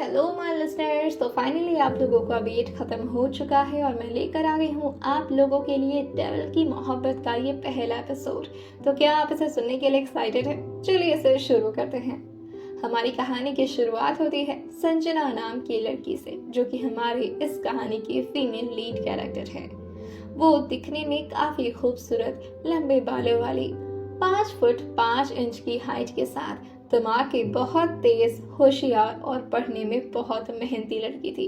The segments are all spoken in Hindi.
Hello my listeners. तो फाइनली आप लोगों का वेट खत्म हो चुका है और मैं लेकर आ गई हूँ आप लोगों के लिए डेविल की मोहब्बत का ये पहला एपिसोड। तो क्या आप इसे सुनने के लिए एक्साइटेड हैं? चलिए इसे शुरू करते हैं। हमारी कहानी की शुरुआत होती है संजना नाम की लड़की से, जो कि हमारी इस कहानी की फीमेल लीड कैरेक्टर है। वो दिखने में काफी खूबसूरत, लंबे बालों वाली, 5 फुट 5 इंच की हाइट के साथ, दिमाग की बहुत तेज, होशियार और पढ़ने में बहुत मेहनती लड़की थी।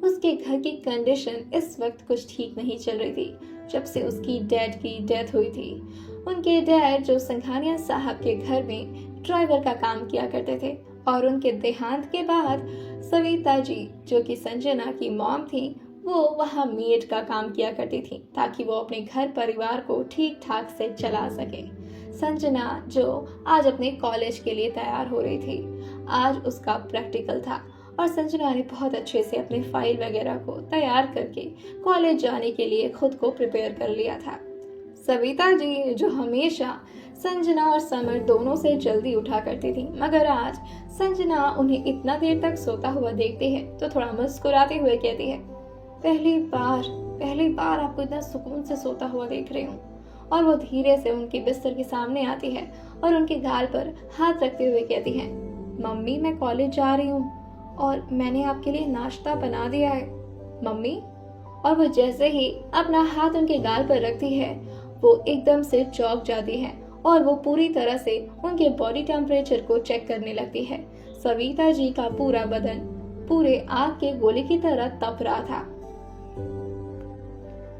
उसके घर की कंडीशन इस वक्त कुछ ठीक नहीं चल रही थी, जब से उसकी डैड की डेथ हुई थी। उनके डैड, जो संघानिया साहब के घर में ड्राइवर का काम किया करते थे, और उनके देहांत के बाद सविता जी, जो कि संजना की मॉम थी, वो वहाँ मेड का काम किया करती थी, ताकि वो अपने घर परिवार को ठीक ठाक से चला सके। संजना, जो आज अपने कॉलेज के लिए तैयार हो रही थी, आज उसका प्रैक्टिकल था और संजना ने बहुत अच्छे से अपने फाइल वगैरह को तैयार करके कॉलेज जाने के लिए खुद को प्रिपेयर कर लिया था। सविता जी, जो हमेशा संजना और समर दोनों से जल्दी उठा करती थी, मगर आज संजना उन्हें इतना देर तक सोता हुआ देखती है तो थोड़ा मुस्कुराते हुए कहती है, पहली बार आपको इतना सुकून से सोता हुआ देख रही हूँ। और वो धीरे से उनके बिस्तर के सामने आती है और उनके गाल पर हाथ रखते हुए कहती है, मम्मी, मैं कॉलेज जा रही हूँ और मैंने आपके लिए नाश्ता बना दिया है, मम्मी। और वो जैसे ही अपना हाथ उनके गाल पर रखती है, वो एकदम से चौंक जाती है और वो पूरी तरह से उनके बॉडी टेम्परेचर को चेक करने लगती है। सविता जी का पूरा बदन पूरे आग के गोले की तरह तप रहा था।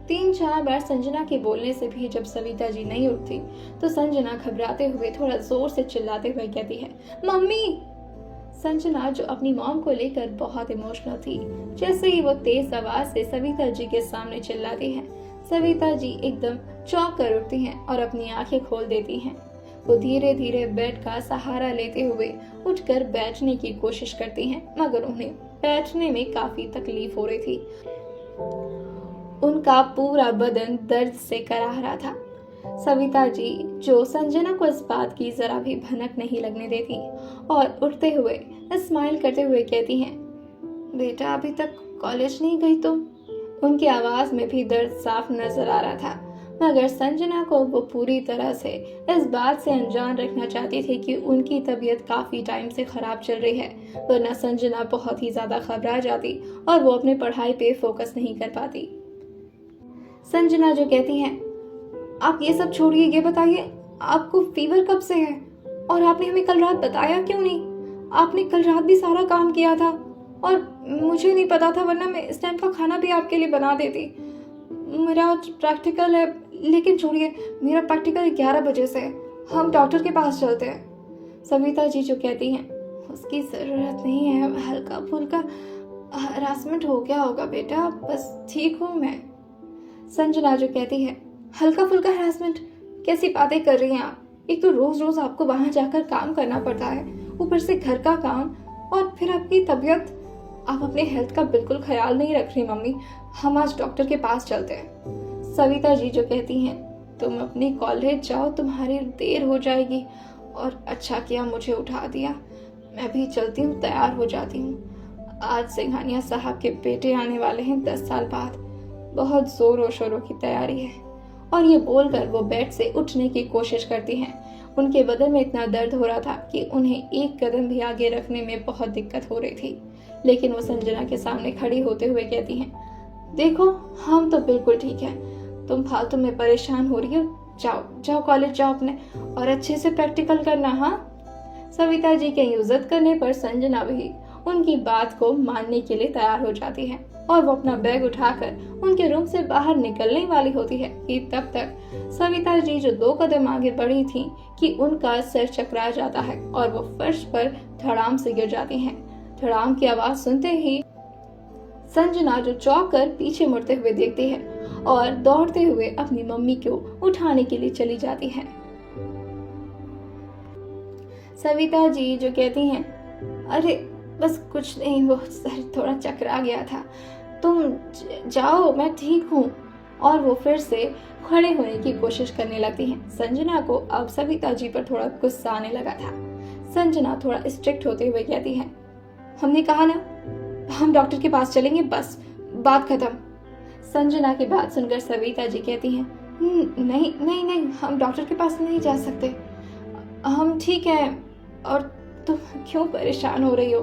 3-4 बार संजना के बोलने से भी जब सविता जी नहीं उठती, तो संजना घबराते हुए थोड़ा जोर से चिल्लाते हुए कहती है, मम्मी। संजना, जो अपनी मॉम को लेकर बहुत इमोशनल थी, जैसे ही वो तेज आवाज से सविता जी के सामने चिल्लाती है, सविता जी एकदम चौंक कर उठती हैं और अपनी आंखें खोल देती हैं। वो धीरे धीरे बेड का सहारा लेते हुए उठकर बैठने की कोशिश करती हैं, मगर उन्हें बैठने में काफी तकलीफ हो रही थी। उनका पूरा बदन दर्द से कराह रहा था। सविता जी, जो संजना को इस बात की जरा भी भनक नहीं लगने देती, और उठते हुए स्माइल करते हुए कहती हैं, बेटा, अभी तक कॉलेज नहीं गई तुम? उनकी आवाज में भी दर्द साफ नजर आ रहा था, मगर संजना को वो पूरी तरह से इस बात से अनजान रखना चाहती थी कि उनकी तबीयत काफी टाइम से खराब चल रही है, वरना संजना बहुत ही ज्यादा घबरा जाती और वो अपने पढ़ाई पे फोकस नहीं कर पाती। संजना जो कहती हैं, आप ये सब छोड़िए, ये बताइए आपको फीवर कब से है और आपने हमें कल रात बताया क्यों नहीं? आपने कल रात भी सारा काम किया था और मुझे नहीं पता था, वरना मैं इस टाइम का खाना भी आपके लिए बना देती। मेरा प्रैक्टिकल है, लेकिन छोड़िए, मेरा प्रैक्टिकल 11 बजे से है, हम डॉक्टर के पास चलते हैं। सविता जी जो कहती हैं, उसकी जरूरत नहीं है, हल्का फुल्का हरासमेंट हो गया होगा बेटा, बस ठीक हूँ मैं। संजना जो कहती है, हल्का फुल्का हरासमेंट? कैसी बातें कर रही हैं आप? एक तो रोज रोज आपको वहां जाकर काम करना पड़ता है, ऊपर से घर का काम और फिर आपकी तबीयत। आप अपने हेल्थ का बिल्कुल ख्याल नहीं रख रही मम्मी, हम आज डॉक्टर के पास चलते हैं। सविता जी जो कहती हैं, तुम अपनी कॉलेज जाओ, तुम्हारी देर हो जाएगी। और अच्छा किया मुझे उठा दिया, मैं भी चलती हूँ, तैयार हो जाती हूँ। आज सिंघानिया साहब के बेटे आने वाले हैं 10 साल बाद, बहुत जोरों शोरों की तैयारी है। और ये बोलकर वो बेड से उठने की कोशिश करती हैं। उनके बदन में इतना दर्द हो रहा था कि उन्हें एक कदम भी आगे रखने में बहुत दिक्कत हो रही थी, लेकिन वो संजना के सामने खड़ी होते हुए कहती हैं, देखो, हम तो बिल्कुल ठीक है, तुम फालतू में परेशान हो रही हो, जाओ जाओ कॉलेज जाओ अपने, और अच्छे से प्रैक्टिकल करना। हाँ। सविता जी के इज्जत करने पर संजना भी उनकी बात को मानने के लिए तैयार हो जाती है और वो अपना बैग उठाकर उनके रूम से बाहर निकलने वाली होती है कि तब तक सविता जी जो 2 कदम आगे बढ़ी थी कि उनका सिर चकरा जाता है और वो फर्श पर धड़ाम से गिर जाती हैं। धड़ाम की आवाज सुनते ही संजना जो चौंक कर पीछे मुड़ते हुए देखती है और दौड़ते हुए अपनी मम्मी को उठाने के लिए चली जाती है। सविता जी जो कहती हैं, अरे बस कुछ नहीं, वो सर थोड़ा चकरा गया था, तुम जाओ, मैं ठीक हूँ। और वो फिर से खड़े होने की कोशिश करने लगती हैं। संजना को अब सविता जी पर थोड़ा गुस्सा आने लगा था। संजना थोड़ा स्ट्रिक्ट होते हुए कहती है, हमने कहा ना हम डॉक्टर के पास चलेंगे, बस बात खत्म। संजना की बात सुनकर सविता जी कहती हैं, नहीं नहीं नहीं, हम डॉक्टर के पास नहीं जा सकते, हम ठीक हैं। और तुम क्यों परेशान हो रही हो?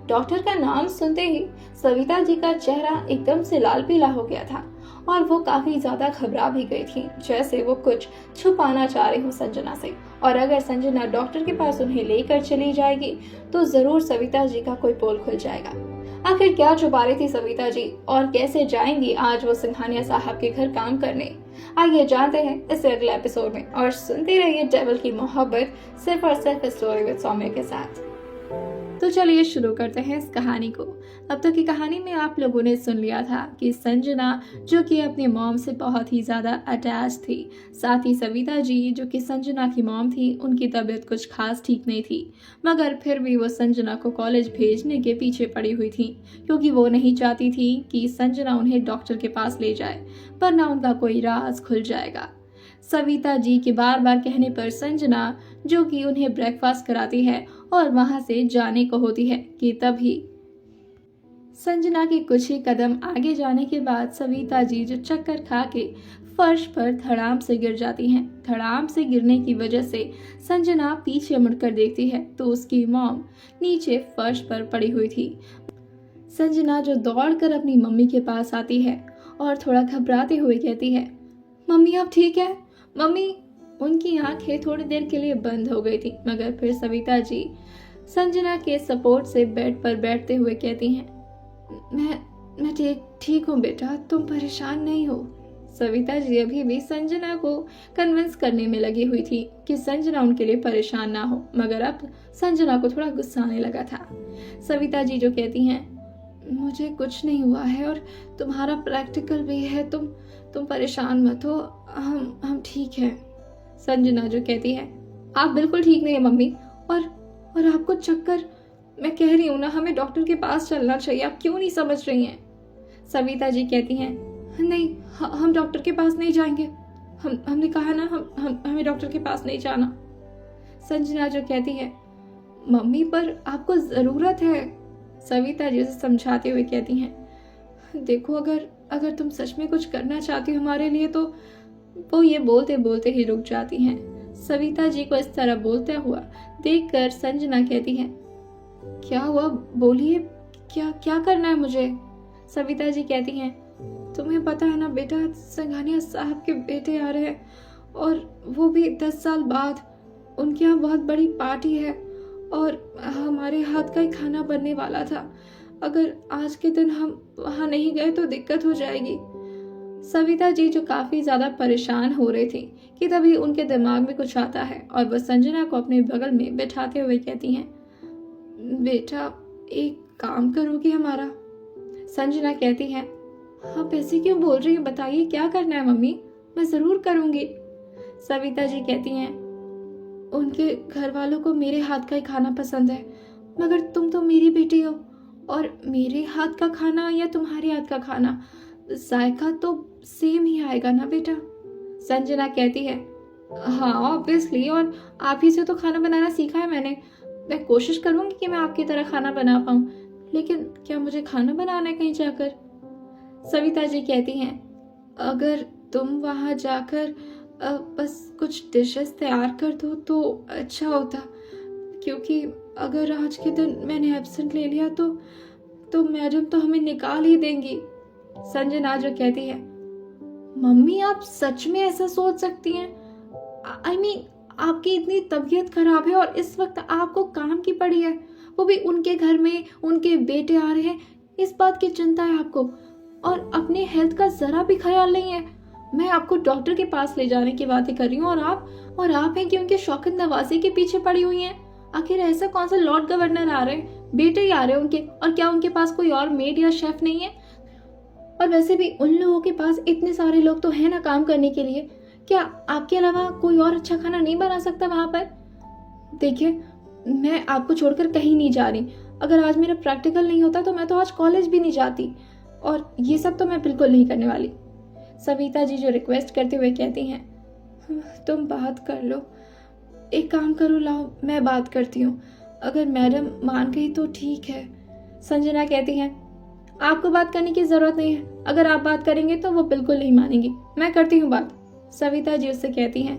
डॉक्टर का नाम सुनते ही सविता जी का चेहरा एकदम से लाल पीला हो गया था और वो काफी ज्यादा घबरा भी गई थी, जैसे वो कुछ छुपाना चाह रही हो संजना से। और अगर संजना डॉक्टर के पास उन्हें लेकर चली जाएगी तो जरूर सविता जी का कोई पोल खुल जाएगा। आखिर क्या छुपा रही थी सविता जी और कैसे जाएंगी आज वो सिंघानिया साहब के घर काम करने? आइए जानते हैं इस अगले एपिसोड में और सुनते रहिए डेविल की मोहब्बत सिर्फ और सिर्फ स्टोरी विद सौम्य के साथ। तो चलिए शुरू करते हैं इस कहानी को। अब तक की कहानी में आप लोगों ने सुन लिया था कि संजना जो कि अपनी मॉम से बहुत ही ज्यादा अटैच थी, साथ ही सविता जी जो कि संजना की मॉम थी, उनकी तबीयत कुछ खास ठीक नहीं थी, मगर फिर भी वो संजना को कॉलेज भेजने के पीछे पड़ी हुई थी, क्योंकि वो नहीं चाहती थी कि संजना उन्हें डॉक्टर के पास ले जाए, वरना उनका कोई राज खुल जाएगा। सविता जी के बार बार कहने पर संजना जो कि उन्हें ब्रेकफास्ट कराती है और वहां से जाने को होती है कि तभी संजना के कुछ ही कदम आगे जाने के बाद सविता जी जो चक्कर खा के फर्श पर धड़ाम से गिर जाती हैं। धड़ाम से गिरने की वजह से संजना पीछे मुड़कर देखती है तो उसकी मॉम नीचे फर्श पर पड़ी हुई थी। संजना जो दौड़कर अपनी मम्मी के पास आती है और थोड़ा घबराते हुए कहती है, मम्मी आप ठीक है? मम्मी। उनकी आंखें थोड़ी देर के लिए बंद हो गई थी, मगर फिर सविता जी संजना के सपोर्ट से बेड पर बैठते हुए कहती हैं, मैं ठीक हूँ बेटा, तुम परेशान नहीं हो। सविता जी अभी भी संजना को कन्विंस करने में लगी हुई थी कि संजना उनके लिए परेशान ना हो, मगर अब संजना को थोड़ा गुस्सा आने लगा था। सविता जी जो कहती हैं, मुझे कुछ नहीं हुआ है और तुम्हारा प्रैक्टिकल भी है, तुम परेशान मत हो, हम ठीक हैं। संजना जो कहती है, आप बिल्कुल ठीक नहीं है मम्मी, और आपको चक्कर, मैं कह रही हूँ ना, हमें डॉक्टर के पास चलना चाहिए, आप क्यों नहीं समझ रही हैं? सविता जी कहती हैं, नहीं हम डॉक्टर के पास नहीं जाएंगे, हमने कहा ना, हमें डॉक्टर के पास नहीं जाना। संजना जो कहती है, मम्मी पर आपको जरूरत है। सविता जी उसे समझाते हुए कहती हैं, देखो अगर तुम सच में कुछ करना चाहती हो हमारे लिए तो। वो ये बोलते बोलते ही रुक जाती हैं। सविता जी को इस तरह बोलता हुआ देखकर संजना कहती है, क्या हुआ, बोलिए, क्या करना है मुझे? सविता जी कहती हैं, तुम्हें पता है ना बेटा, सिंघानिया साहब के बेटे आ रहे हैं और वो भी 10 साल बाद। उनके यहाँ बहुत बड़ी पार्टी है और हमारे हाथ का ही खाना बनने वाला था। अगर आज के दिन हम वहाँ नहीं गए तो दिक्कत हो जाएगी। सविता जी जो काफी ज्यादा परेशान हो रही थी कि तभी उनके दिमाग में कुछ आता है और वह संजना को अपने बगल में बैठाते हुए कहती हैं, बेटा एक काम करोगी हमारा? संजना कहती है, आप ऐसे क्यों बोल रही हैं, बताइए क्या करना है मम्मी, मैं जरूर करूंगी। सविता जी कहती हैं, उनके घर वालों को मेरे हाथ का ही खाना पसंद है, मगर तुम तो मेरी बेटी हो और मेरे हाथ का खाना या तुम्हारे हाथ का खाना, जायका तो सेम ही आएगा ना बेटा। संजना कहती है, हाँ ऑब्वियसली, और आप ही से तो खाना बनाना सीखा है मैंने। मैं कोशिश करूंगी कि मैं आपकी तरह खाना बना पाऊं, लेकिन क्या मुझे खाना बनाना है कहीं जाकर? सविता जी कहती हैं, अगर तुम वहां जाकर बस कुछ डिशेस तैयार कर दो तो अच्छा होता, क्योंकि अगर आज के दिन मैंने एब्सेंट ले लिया तो मैडम तो हमें निकाल ही देंगी। संजना जो कहती है, मम्मी आप सच में ऐसा सोच सकती हैं? I mean, आपकी इतनी तबीयत खराब है और इस वक्त आपको काम की पड़ी है, वो भी उनके घर में उनके बेटे आ रहे हैं, इस बात की चिंता है आपको और अपने हेल्थ का जरा भी ख्याल नहीं है। मैं आपको डॉक्टर के पास ले जाने की बातें कर रही हूँ और आप हैं कि उनके शौकत नवाजी के पीछे पड़ी हुई हैं। आखिर ऐसा कौन सा लॉर्ड गवर्नर आ रहे हैं, बेटे ही आ रहे हैं उनके, और क्या उनके पास कोई और मेड या शेफ नहीं है? और वैसे भी उन लोगों के पास इतने सारे लोग तो है ना काम करने के लिए, क्या आपके अलावा कोई और अच्छा खाना नहीं बना सकता वहां पर? देखिए मैं आपको छोड़कर कहीं नहीं जा रही, अगर आज मेरा प्रैक्टिकल नहीं होता तो मैं तो आज कॉलेज भी नहीं जाती, और ये सब तो मैं बिल्कुल नहीं करने वाली। सविता जी जो रिक्वेस्ट करते हुए कहती हैं, तुम बात कर लो, एक काम करो, लाओ मैं बात करती हूँ, अगर मैडम मान गई तो ठीक है। संजना कहती हैं, आपको बात करने की जरूरत नहीं है, अगर आप बात करेंगे तो वो बिल्कुल नहीं मानेंगी। मैं करती हूँ बात। सविता जी उससे कहती हैं,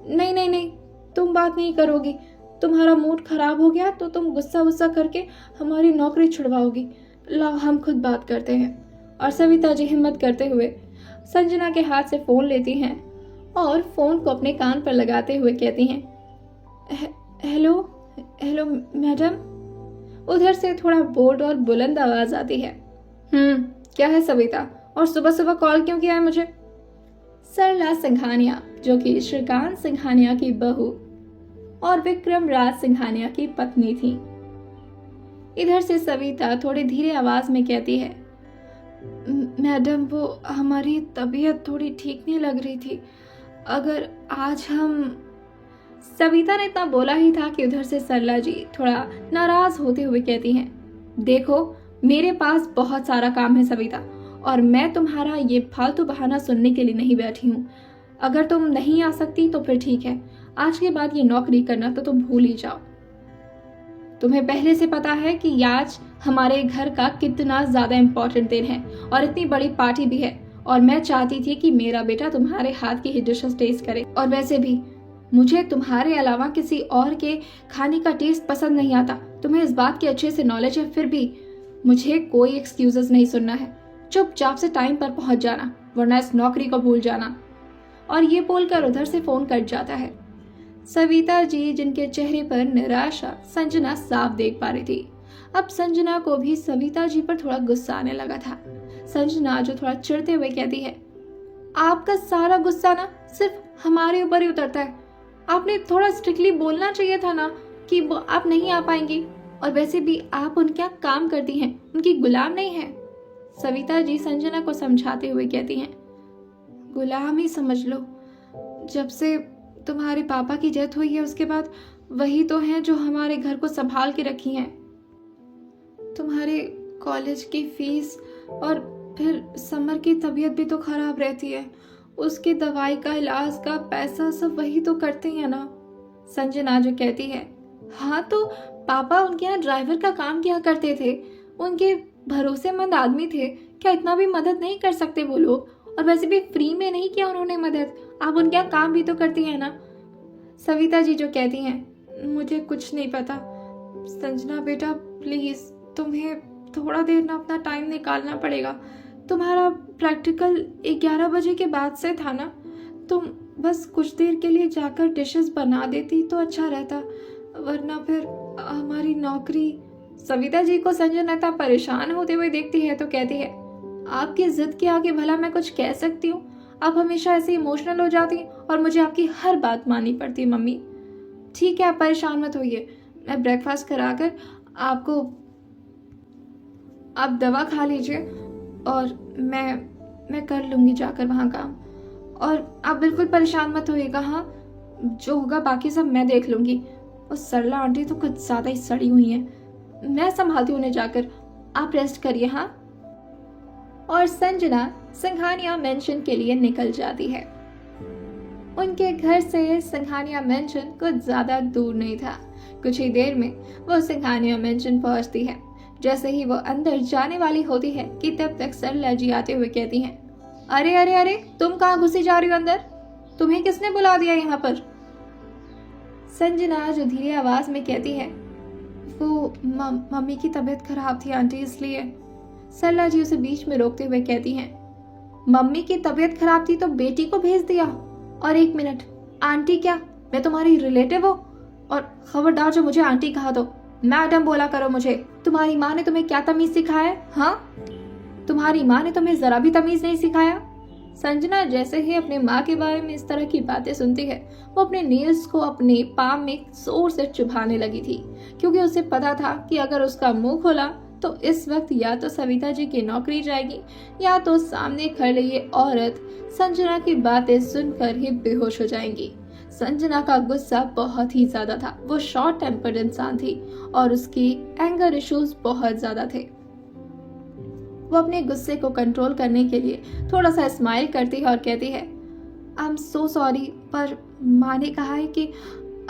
नहीं नहीं नहीं, तुम बात नहीं करोगी। तुम्हारा मूड खराब हो गया तो तुम गुस्सा गुस्सा करके हमारी नौकरी छुड़वाओगी। लाओ हम खुद बात करते हैं। और सविता जी हिम्मत करते हुए संजना के हाथ से फोन लेती हैं और फोन को अपने कान पर लगाते हुए कहती हैं, हेलो हेलो मैडम। उधर से थोड़ा बोल्ड और बुलंद आवाज आती है, क्या है सविता, और सुबह सुबह कॉल क्यों किया है मुझे? सरला सिंघानिया, जो कि श्रीकांत सिंघानिया की बहू और विक्रम राज सिंघानिया की पत्नी थी। इधर से सविता थोड़ी धीरे आवाज में कहती है, मैडम वो हमारी तबीयत थोड़ी ठीक नहीं लग रही थी, अगर आज हम। सविता ने इतना बोला ही था कि उधर से सरला जी थोड़ा नाराज होते हुए कहती हैं, देखो मेरे पास बहुत सारा काम है सविता, और मैं तुम्हारा ये फालतू बहाना सुनने के लिए नहीं बैठी हूँ। अगर तुम नहीं आ सकती तो फिर ठीक है, आज के बाद ये नौकरी करना तो तुम भूल ही जाओ। तुम्हें पहले से पता है कि आज हमारे घर का कितना ज्यादा इम्पोर्टेंट दिन है और इतनी बड़ी पार्टी भी है, और मैं चाहती थी कि मेरा बेटा तुम्हारे हाथ की ही डिशेस टेस्ट करे। और वैसे भी मुझे तुम्हारे अलावा किसी और के खाने का टेस्ट पसंद नहीं आता। तुम्हें इस बात की अच्छे से नॉलेज है, फिर भी मुझे कोई एक्सक्यूजेस नहीं सुनना है। चुपचाप से टाइम पर पहुंच जाना, वरना इस नौकरी को भूल जाना। और ये बोलकर उधर से फोन कट जाता है। सविता जी जिनके चेहरे पर निराशा संजना साफ देख पा रही थी। अब संजना को भी सविता जी पर थोड़ा गुस्सा आने लगा था। संजना जो थोड़ा चिढ़ते हुए कहती है, आपका सारा गुस्सा ना सिर्फ हमारे ऊपर ही उतरता है। आपने थोड़ा स्ट्रिक्टली बोलना चाहिए था ना कि वो आप नहीं आ पाएंगी, और वैसे भी आप उनके यहाँ काम करती हैं, उनकी गुलाम नहीं है। सविता जी संजना को समझाते हुए कहती हैं, गुलाम ही समझ लो। जब से तुम्हारे पापा की डेथ हुई है उसके बाद वही तो हैं जो हमारे घर को संभाल के रखी हैं। तुम्हारे कॉलेज की फीस और फिर समर की तबीयत भी तो खराब रहती है, उसकी दवाई का इलाज का पैसा सब वही तो करते हैं ना। संजना जो कहती है, हाँ तो पापा उनके यहाँ ड्राइवर का काम किया करते थे, उनके भरोसेमंद आदमी थे, क्या इतना भी मदद नहीं कर सकते वो लोग? और वैसे भी फ्री में नहीं किया उन्होंने मदद, आप उनके यहाँ काम भी तो करती हैं ना। सविता जी जो कहती हैं, मुझे कुछ नहीं पता। संजना बेटा प्लीज, तुम्हें थोड़ा देर ना अपना टाइम निकालना पड़ेगा। तुम्हारा प्रैक्टिकल 11 बजे के बाद से था ना, तुम बस कुछ देर के लिए जाकर डिशेस बना देती तो अच्छा रहता, वरना फिर हमारी नौकरी। सविता जी को संजना इतना परेशान होते हुए देखती है तो कहती है, आपकी जिद के आगे भला मैं कुछ कह सकती हूँ? आप हमेशा ऐसे इमोशनल हो जाती और मुझे आपकी हर बात माननी पड़ती है मम्मी। ठीक है आप परेशान मत होइए, मैं ब्रेकफास्ट कराकर आपको, आप दवा खा लीजिए और मैं कर लूंगी जाकर वहाँ काम। और आप बिल्कुल परेशान मत होइएगा, हाँ जो होगा बाकी सब मैं देख लूंगी। उस सरला आंटी तो कुछ ज्यादा ही सड़ी हुई हैं, मैं संभालती हूँ उन्हें जाकर, आप रेस्ट करिए हाँ। और संजना सिंघानिया मेंशन के लिए निकल जाती है। उनके घर से सिंघानिया मेंशन कुछ ज्यादा दूर नहीं था। कुछ ही देर में वो सिंघानिया मेंशन पहुंचती है। जैसे ही वो अंदर जाने वाली होती है कि तब तक सरला जी आते हुए कहती हैं, अरे अरे अरे तुम कहाँ घुसी जा रही हो अंदर? तुम्हें किसने बुला दिया यहाँ पर? संजना जो धीरे आवाज में कहती है, वो मम्मी की तबीयत खराब थी आंटी इसलिए। सरला जी उसे बीच में रोकते हुए कहती हैं, मम्मी की तबीयत खराब थी तो बेटी को भेज दिया? और एक मिनट, आंटी क्या? मैं तुम्हारी रिलेटिव हो? और खबरदार जो मुझे आंटी कहा तो मैडम बोला करो मुझे। तुम्हारी माँ ने तुम्हें क्या तमीज सिखाया है? हाँ तुम्हारी माँ ने तुम्हें जरा भी तमीज नहीं सिखाया। संजना जैसे ही अपने माँ के बारे में इस तरह की बातें सुनती है, वो अपने नेल्स को अपने पाम में जोर से चुभाने लगी थी, क्योंकि उसे पता था कि अगर उसका मुंह खोला तो इस वक्त या तो सविता जी की नौकरी जाएगी या तो सामने खड़े ये औरत संजना की बातें सुनकर ही बेहोश हो जाएंगी। संजना का गुस्सा बहुत ही ज्यादा था, वो शॉर्ट टेम्पर्ड इंसान थी और उसकी एंगर इश्यूज बहुत ज्यादा थे। वो अपने गुस्से को कंट्रोल करने के लिए थोड़ा सा स्माइल करती है और कहती है, आई एम सो सॉरी, पर माँ ने कहा है कि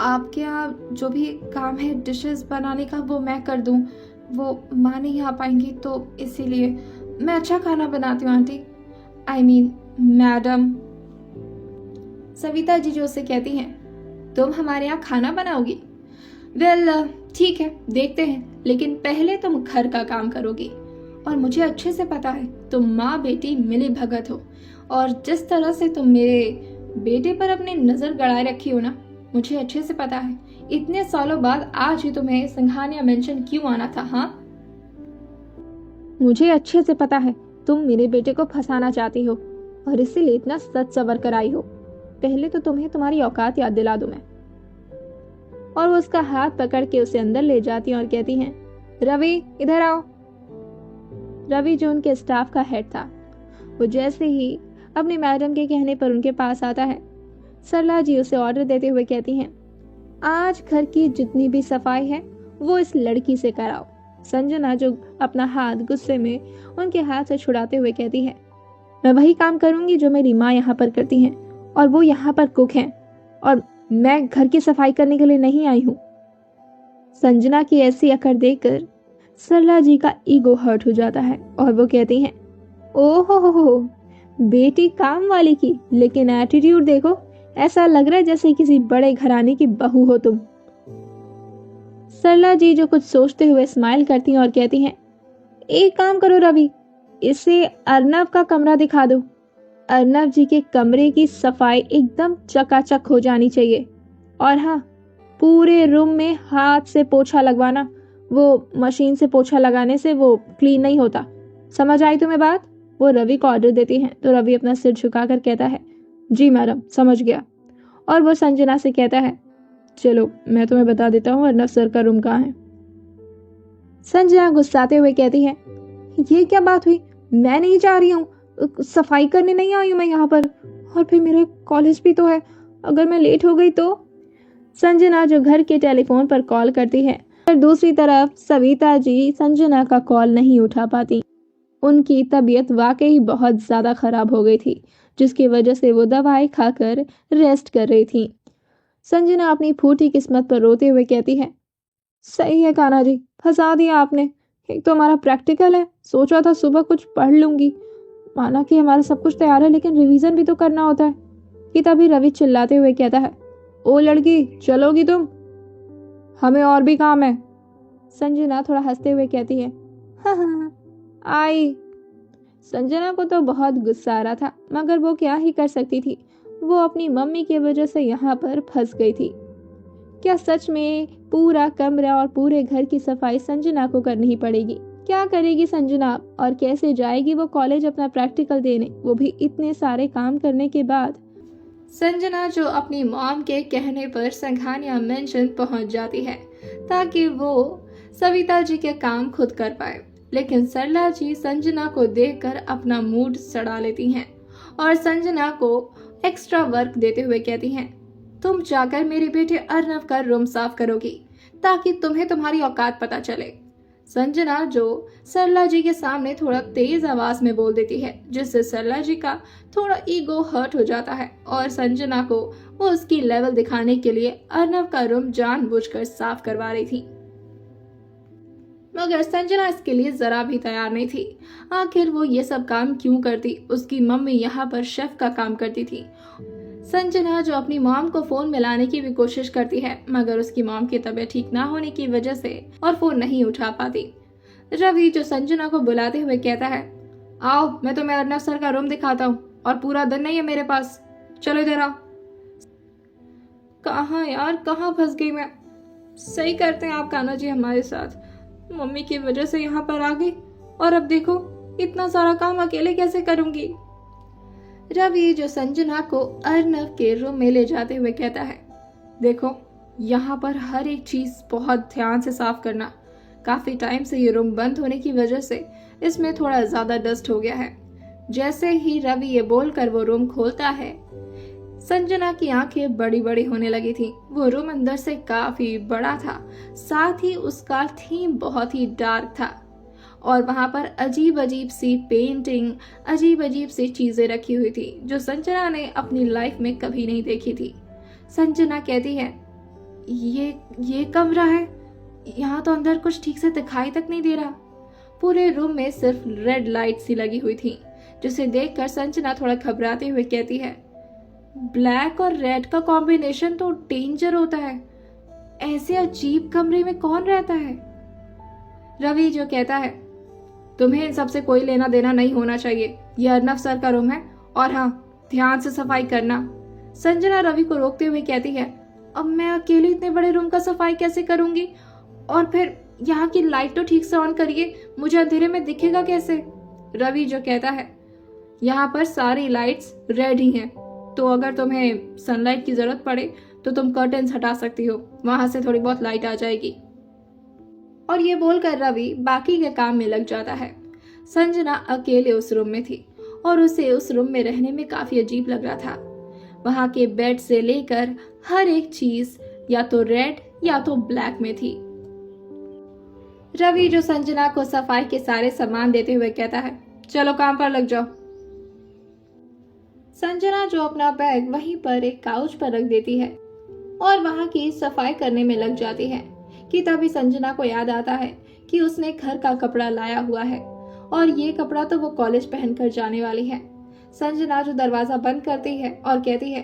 आपके यहाँ जो भी काम है डिशेस बनाने का वो मैं कर दूं, वो माँ नहीं आ पाएंगी तो इसीलिए मैं अच्छा खाना बनाती हूँ auntie. I mean madam. Savita ji जो उससे कहती हैं, तुम हमारे यहाँ खाना बनाओगी? वेल ठीक है, देखते हैं, लेकिन पहले तुम घर का काम करोगी। और मुझे अच्छे से पता है तुम माँ बेटी मिली भगत हो, और जिस तरह से तुम मेरे बेटे पर अपनी नजर गड़ाए रखी हो ना, मुझे अच्छे से पता है। इतने सालों बाद आज ही तुम्हें सिंघानिया मेंशन क्यों आना था? हाँ, मुझे अच्छे से पता है तुम मेरे बेटे को फंसाना चाहती हो और इसीलिए इतना सच सबर कर आई हो। पहले तो तुम्हें तुम्हारी औकात याद दिला दूं मैं। और वो उसका हाथ पकड़ के उसे अंदर ले जाती हैं और कहती हैं, रवि इधर आओ। रवि जो उनके स्टाफ का हेड था, वो जैसे ही अपनी मैडम के कहने पर उनके पास आता है, सरला जी उसे ऑर्डर देते हुए कहती हैं, आज घर की जितनी भी सफाई है वो इस लड़की से कराओ। संजना जो अपना हाथ गुस्से में उनके हाथ से छुड़ाते हुए कहती है, मैं वही काम करूंगी जो मेरी माँ यहाँ पर करती हैं, और वो यहाँ पर कुक हैं, और मैं घर की सफाई करने के लिए नहीं आई हूँ। संजना की ऐसी अकड़ देखकर सरला जी का ईगो हर्ट हो जाता है और वो कहती हैं, ओहो बेटी काम वाली की, लेकिन एटीट्यूड देखो, ऐसा लग रहा है जैसे किसी बड़े घराने की बहू हो तुम। सरला जी जो कुछ सोचते हुए स्माइल करती हैं और कहती हैं, एक काम करो रवि, इसे अर्नव का कमरा दिखा दो। अर्नव जी के कमरे की सफाई एकदम चकाचक हो जानी चाहिए, और हाँ, पूरे रूम में हाथ से पोछा लगवाना, वो मशीन से पोछा लगाने से वो क्लीन नहीं होता। समझ आई तुम्हें बात? वो रवि को ऑर्डर देती हैं तो रवि अपना सिर झुकाकर कहता है, जी मैडम समझ गया। और वो संजना से कहता है, चलो मैं तुम्हें बता देता हूँ अर्नव सर का रूम कहाँ है। संजना गुस्साते हुए कहती है, ये क्या बात हुई? मैं नहीं जा रही हूँ, सफाई करने नहीं आई हूँ मैं यहाँ पर, और फिर मेरे कॉलेज भी तो है, अगर मैं लेट हो गई तो। संजना जो घर के टेलीफोन पर कॉल करती है, पर दूसरी तरफ सविता जी संजना का कॉल नहीं उठा पाती। उनकी तबीयत वाकई बहुत ज्यादा खराब हो गई थी, जिसकी वजह से वो दवाई खाकर रेस्ट कर रही थी। संजना अपनी फूटी किस्मत पर रोते हुए कहती है, सही है कान्हा जी, फंसा दिया आपने। एक तो हमारा प्रैक्टिकल है, सोचा था सुबह कुछ पढ़ लूंगी, माना कि हमारा सब कुछ तैयार है, लेकिन रिवीजन भी तो करना होता है। कि तभी रवि चिल्लाते हुए कहता है, ओ लड़की चलोगी तुम? हमें और भी काम है। संजना थोड़ा हंसते हुए कहती है, हाँ आई। संजना को तो बहुत गुस्सा आ रहा था, मगर वो क्या ही कर सकती थी, वो अपनी मम्मी की वजह से यहाँ पर फंस गई थी। क्या सच में पूरा कमरा और पूरे घर की सफाई संजना को करनी ही पड़ेगी? क्या करेगी संजना, और कैसे जाएगी वो कॉलेज अपना प्रैक्टिकल देने, वो भी इतने सारे काम करने के बाद? संजना जो अपनी मॉम के कहने पर सिंघानिया मेंशन पहुंच जाती है ताकि वो सविता जी के काम खुद कर पाए, लेकिन सरला जी संजना को देखकर अपना मूड सड़ा लेती हैं और संजना को एक्स्ट्रा वर्क देते हुए कहती हैं, तुम जाकर मेरे बेटे अर्नव का रूम साफ करोगी ताकि तुम्हें तुम्हारी औकात पता चले। संजना जो सरला जी के सामने थोड़ा तेज आवाज में बोल देती है, जिससे सरला जी का थोड़ा ईगो हर्ट हो जाता है और संजना को वो उसकी लेवल दिखाने के लिए अर्नव का रूम जानबूझकर साफ करवा रही थी। मगर संजना इसके लिए जरा भी तैयार नहीं थी। आखिर वो ये सब काम क्यों करती? उसकी मम्मी यहाँ पर शेफ का काम करती थी। संजना जो अपनी मॉम को फोन मिलाने की भी कोशिश करती है, मगर उसकी मॉम की तबीयत ठीक ना होने की वजह से और फोन नहीं उठा पाती। रवि जो संजना को बुलाते हुए कहता है, आओ मैं तुम्हें अर्नव सर का रूम दिखाता हूँ, और पूरा दिन नहीं है मेरे पास, चलो इधर आओ। कहाँ यार, कहाँ फंस गई मैं? सही करते हैं आप कान्हा जी हमारे साथ, मम्मी की वजह से यहाँ पर आ गई, और अब देखो इतना सारा काम अकेले कैसे करूंगी। रवि जो संजना को अर्नव के रूम में ले जाते हुए कहता है, देखो यहाँ पर हर एक चीज बहुत ध्यान से साफ करना, काफी टाइम से ये रूम बंद होने की वजह से इसमें थोड़ा ज्यादा डस्ट हो गया है। जैसे ही रवि ये बोलकर वो रूम खोलता है, संजना की आंखें बड़ी बड़ी होने लगी थी। वो रूम अंदर से काफी बड़ा था, साथ ही उसका थीम बहुत ही डार्क था, और वहां पर अजीब अजीब सी पेंटिंग, अजीब अजीब सी चीजें रखी हुई थी जो संजना ने अपनी लाइफ में कभी नहीं देखी थी। संजना कहती है, ये कमरा है, यहाँ तो अंदर कुछ ठीक से दिखाई तक नहीं दे रहा। पूरे रूम में सिर्फ रेड लाइट सी लगी हुई थी, जिसे देखकर संजना थोड़ा घबराते हुए कहती है, ब्लैक और रेड का कॉम्बिनेशन तो डेंजर होता है। ऐसे अजीब कमरे में कौन रहता है? रवि जो कहता है, तुम्हें इन सबसे कोई लेना देना नहीं होना चाहिए। यह अर्नव सर का रूम है और हाँ, ध्यान से सफाई करना। संजना रवि को रोकते हुए कहती है, अब मैं अकेले इतने बड़े रूम का सफाई कैसे करूंगी? और फिर यहाँ की लाइट तो ठीक से ऑन करिए, मुझे अंधेरे में दिखेगा कैसे? रवि जो कहता है, यहाँ पर सारी लाइट्स रेड ही हैं, तो अगर तुम्हें सनलाइट की जरूरत पड़े तो तुम कर्टेन्स हटा सकती हो, वहां से थोड़ी बहुत लाइट आ जाएगी। और ये बोलकर रवि बाकी के काम में लग जाता है। संजना अकेले उस रूम में थी और उसे उस रूम में रहने में काफी अजीब लग रहा था। वहां के बेड से लेकर हर एक चीज या तो रेड या तो ब्लैक में थी। रवि जो संजना को सफाई के सारे सामान देते हुए कहता है, चलो काम पर लग जाओ। संजना जो अपना बैग वहीं पर एक काउच पर रख देती है और वहां की सफाई करने में लग जाती है कि तभी संजना को याद आता है कि उसने घर का कपड़ा लाया हुआ है और ये कपड़ा तो वो कॉलेज पहनकर जाने वाली है। संजना जो दरवाजा बंद करती है और कहती है,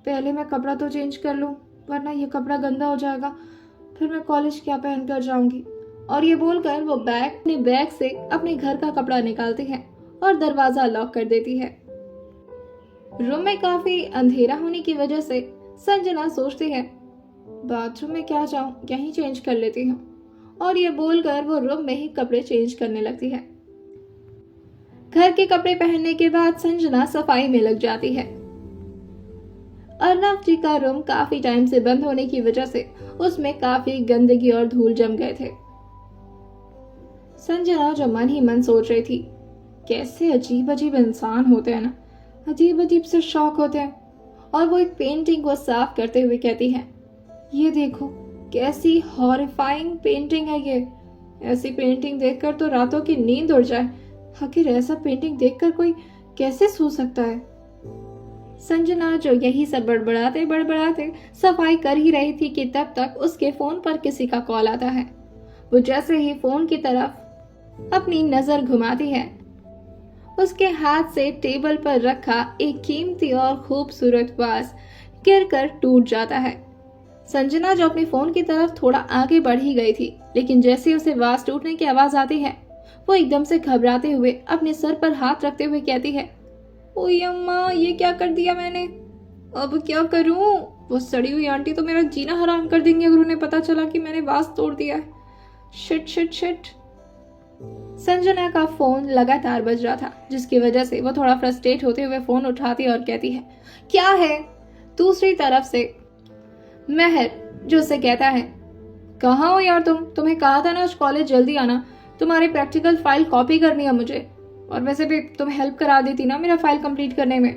पहले मैं कपड़ा तो चेंज कर लूं, वरना ये कपड़ा गंदा हो जाएगा, फिर मैं कॉलेज क्या पहनकर जाऊंगी। और ये बोलकर वो अपने बैग से अपने घर का कपड़ा निकालती है और दरवाजा लॉक कर देती है। रूम में काफी अंधेरा होने की वजह से संजना सोचती है, बाथरूम में क्या जाऊं, यहीं चेंज कर लेती हूँ। और ये बोलकर वो रूम में ही कपड़े चेंज करने लगती है। घर के कपड़े पहनने के बाद संजना सफाई में लग जाती है। अर्नव जी का रूम काफी टाइम से बंद होने की वजह से उसमें काफी गंदगी और धूल जम गए थे। संजना जो मन ही मन सोच रही थी, कैसे अजीब अजीब इंसान होते हैं ना, अजीब अजीब से शौक होते हैं। और वो एक पेंटिंग को साफ करते हुए कहती है, ये देखो कैसी हॉरिफाइंग पेंटिंग है ये। ऐसी पेंटिंग देखकर तो रातों की नींद उड़ जाए। आखिर ऐसा पेंटिंग देखकर कोई कैसे सो सकता है? संजना जो यही सब बड़बड़ाते बड़बड़ाते सफाई कर ही रही थी कि तब तक उसके फोन पर किसी का कॉल आता है। वो जैसे ही फोन की तरफ अपनी नजर घुमाती है, उसके हाथ से टेबल पर रखा एक कीमती और खूबसूरत वास गिरकर टूट जाता है। संजना जो अपने फोन की तरफ थोड़ा आगे बढ़ ही गई थी, लेकिन जैसे उसे वास टूटने की आवाज आती है, वो एकदम से घबराते हुए अपने सर पर हाथ रखते हुए कहती है, ओए अम्मा, ये क्या कर दिया मैंने, अब क्या करूं? वो सड़ी हुई आंटी तो मेरा जीना हराम कर देंगी अगर उन्हें पता चला कि मैंने वास तोड़ दिया है। Shit shit shit. संजना का फोन लगातार बज रहा था, जिसकी वजह से वो थोड़ा फ्रस्ट्रेट होते हुए फोन उठाती और कहती है, क्या है? दूसरी तरफ से महर जो उसे कहता है, कहाँ हो यार तुम्हें कहा था ना आज कॉलेज जल्दी आना, तुम्हारी प्रैक्टिकल फाइल कॉपी करनी है मुझे, और वैसे भी तुम हेल्प करा देती ना मेरा फाइल कंप्लीट करने में।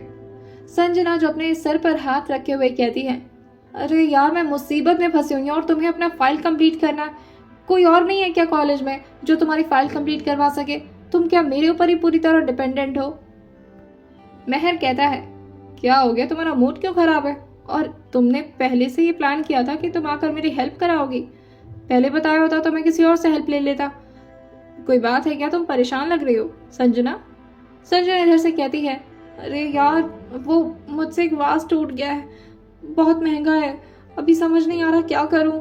संजना जो अपने सर पर हाथ रखे हुए कहती है, अरे यार मैं मुसीबत में फंसी हुई हूँ और तुम्हें अपना फाइल कंप्लीट करना है। कोई और नहीं है क्या कॉलेज में जो तुम्हारी फाइल कंप्लीट करवा सके? तुम क्या मेरे ऊपर ही पूरी तरह डिपेंडेंट हो? महर कहता है, क्या हो गया, तुम्हारा मूड क्यों खराब है? और तुमने पहले से ही प्लान किया था कि तुम आकर मेरी हेल्प कराओगी। पहले बताया होता तो मैं किसी और से हेल्प ले लेता। कोई बात है क्या, तुम परेशान लग रही हो? संजना इधर से कहती है, अरे यार वो मुझसे एक वास टूट गया है, बहुत महंगा है, अभी समझ नहीं आ रहा क्या करूं।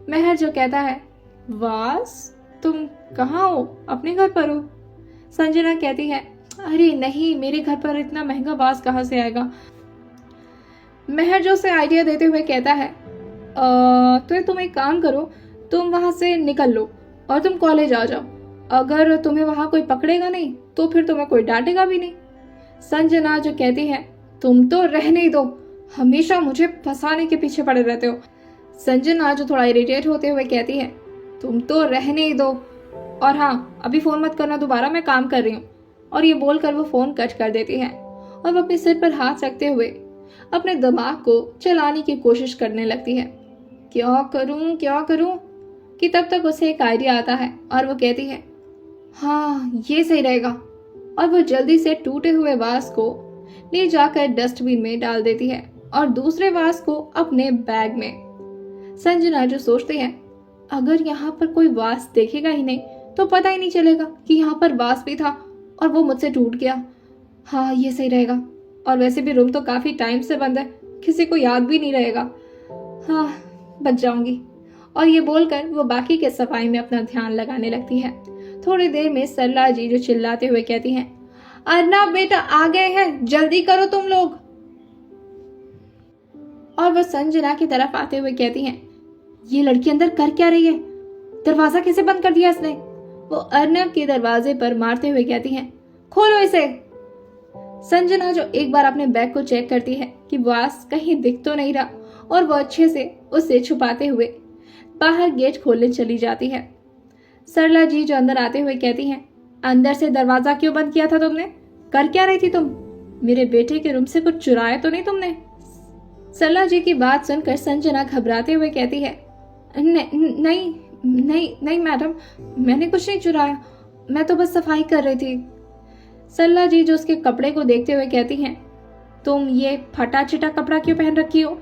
महर जो कहता है, वास? तुम कहाँ हो? अपने घर पर हो? संजना कहती है, अरे नहीं, मेरे घर पर इतना महंगा वास कहाँ से आएगा। महर जो से आइडिया देते हुए कहता है, तो तुम एक काम करो, तुम वहां से निकल लो और तुम कॉलेज आ जाओ। अगर तुम्हें वहां कोई पकड़ेगा नहीं तो फिर तुम्हें कोई डांटेगा भी नहीं। संजना जो कहती है, तुम तो रहने ही दो, हमेशा मुझे फंसाने के पीछे पड़े रहते हो। संजना जो थोड़ा इरिटेट होते हुए कहती है, तुम तो रहने ही दो, और हाँ अभी फोन मत करना दोबारा, मैं काम कर रही हूँ। और ये बोलकर वो फोन कट कर देती है और वो अपने सिर पर हाथ रखते हुए अपने दिमाग को चलाने की कोशिश करने लगती है, क्या करूं कि तब तक उसे एक आइडिया आता है और वो कहती है, हाँ ये सही रहेगा। और वो जल्दी से टूटे हुए वास को ले जाकर डस्टबिन में डाल देती है और दूसरे वास को अपने बैग में। संजना जो सोचती है, अगर यहाँ पर कोई वास देखेगा ही नहीं तो पता ही नहीं चलेगा कि यहाँ पर वास भी था और वो मुझसे टूट गया। हाँ, ये सही रहेगा। और वैसे भी रूम तो काफ़ी टाइम से बंद है, किसी को याद भी नहीं रहेगा। हाँ, बच जाऊंगी। और ये बोलकर वो बाकी के सफाई में अपना ध्यान लगाने लगती है। थोड़ी देर में सरला जी जो चिल्लाते हुए कहती हैं, अर्नब बेटा आ गए हैं, जल्दी करो तुम लोग। और वह संजना की तरफ आते हुए कहती हैं, ये लड़की अंदर कर क्या रही है? दरवाजा कैसे बंद कर दिया इसने? वो अर्नब के दरवाजे पर मारते हुए कहती हैं, खोलो इसे। संजना जो एक बार अपने बैग को चेक करती है कि वास कहीं दिख तो नहीं रहा, और वो अच्छे से उसे छुपाते हुए बाहर गेट खोलने चली जाती है। सरला जी जो अंदर आते हुए कहती हैं, अंदर से दरवाजा क्यों बंद किया था तुमने? कर क्या रही थी तुम? मेरे बेटे के रूम से कुछ चुराया तो नहीं तुमने? सरला जी की बात सुनकर संजना घबराते हुए कहती है, नहीं नहीं नहीं मैडम, मैंने कुछ नहीं चुराया, मैं तो बस सफाई कर रही थी। सरला जी जो उसके कपड़े को देखते हुए कहती हैं, तुम ये फटा चिटा कपड़ा क्यों पहन रखी हो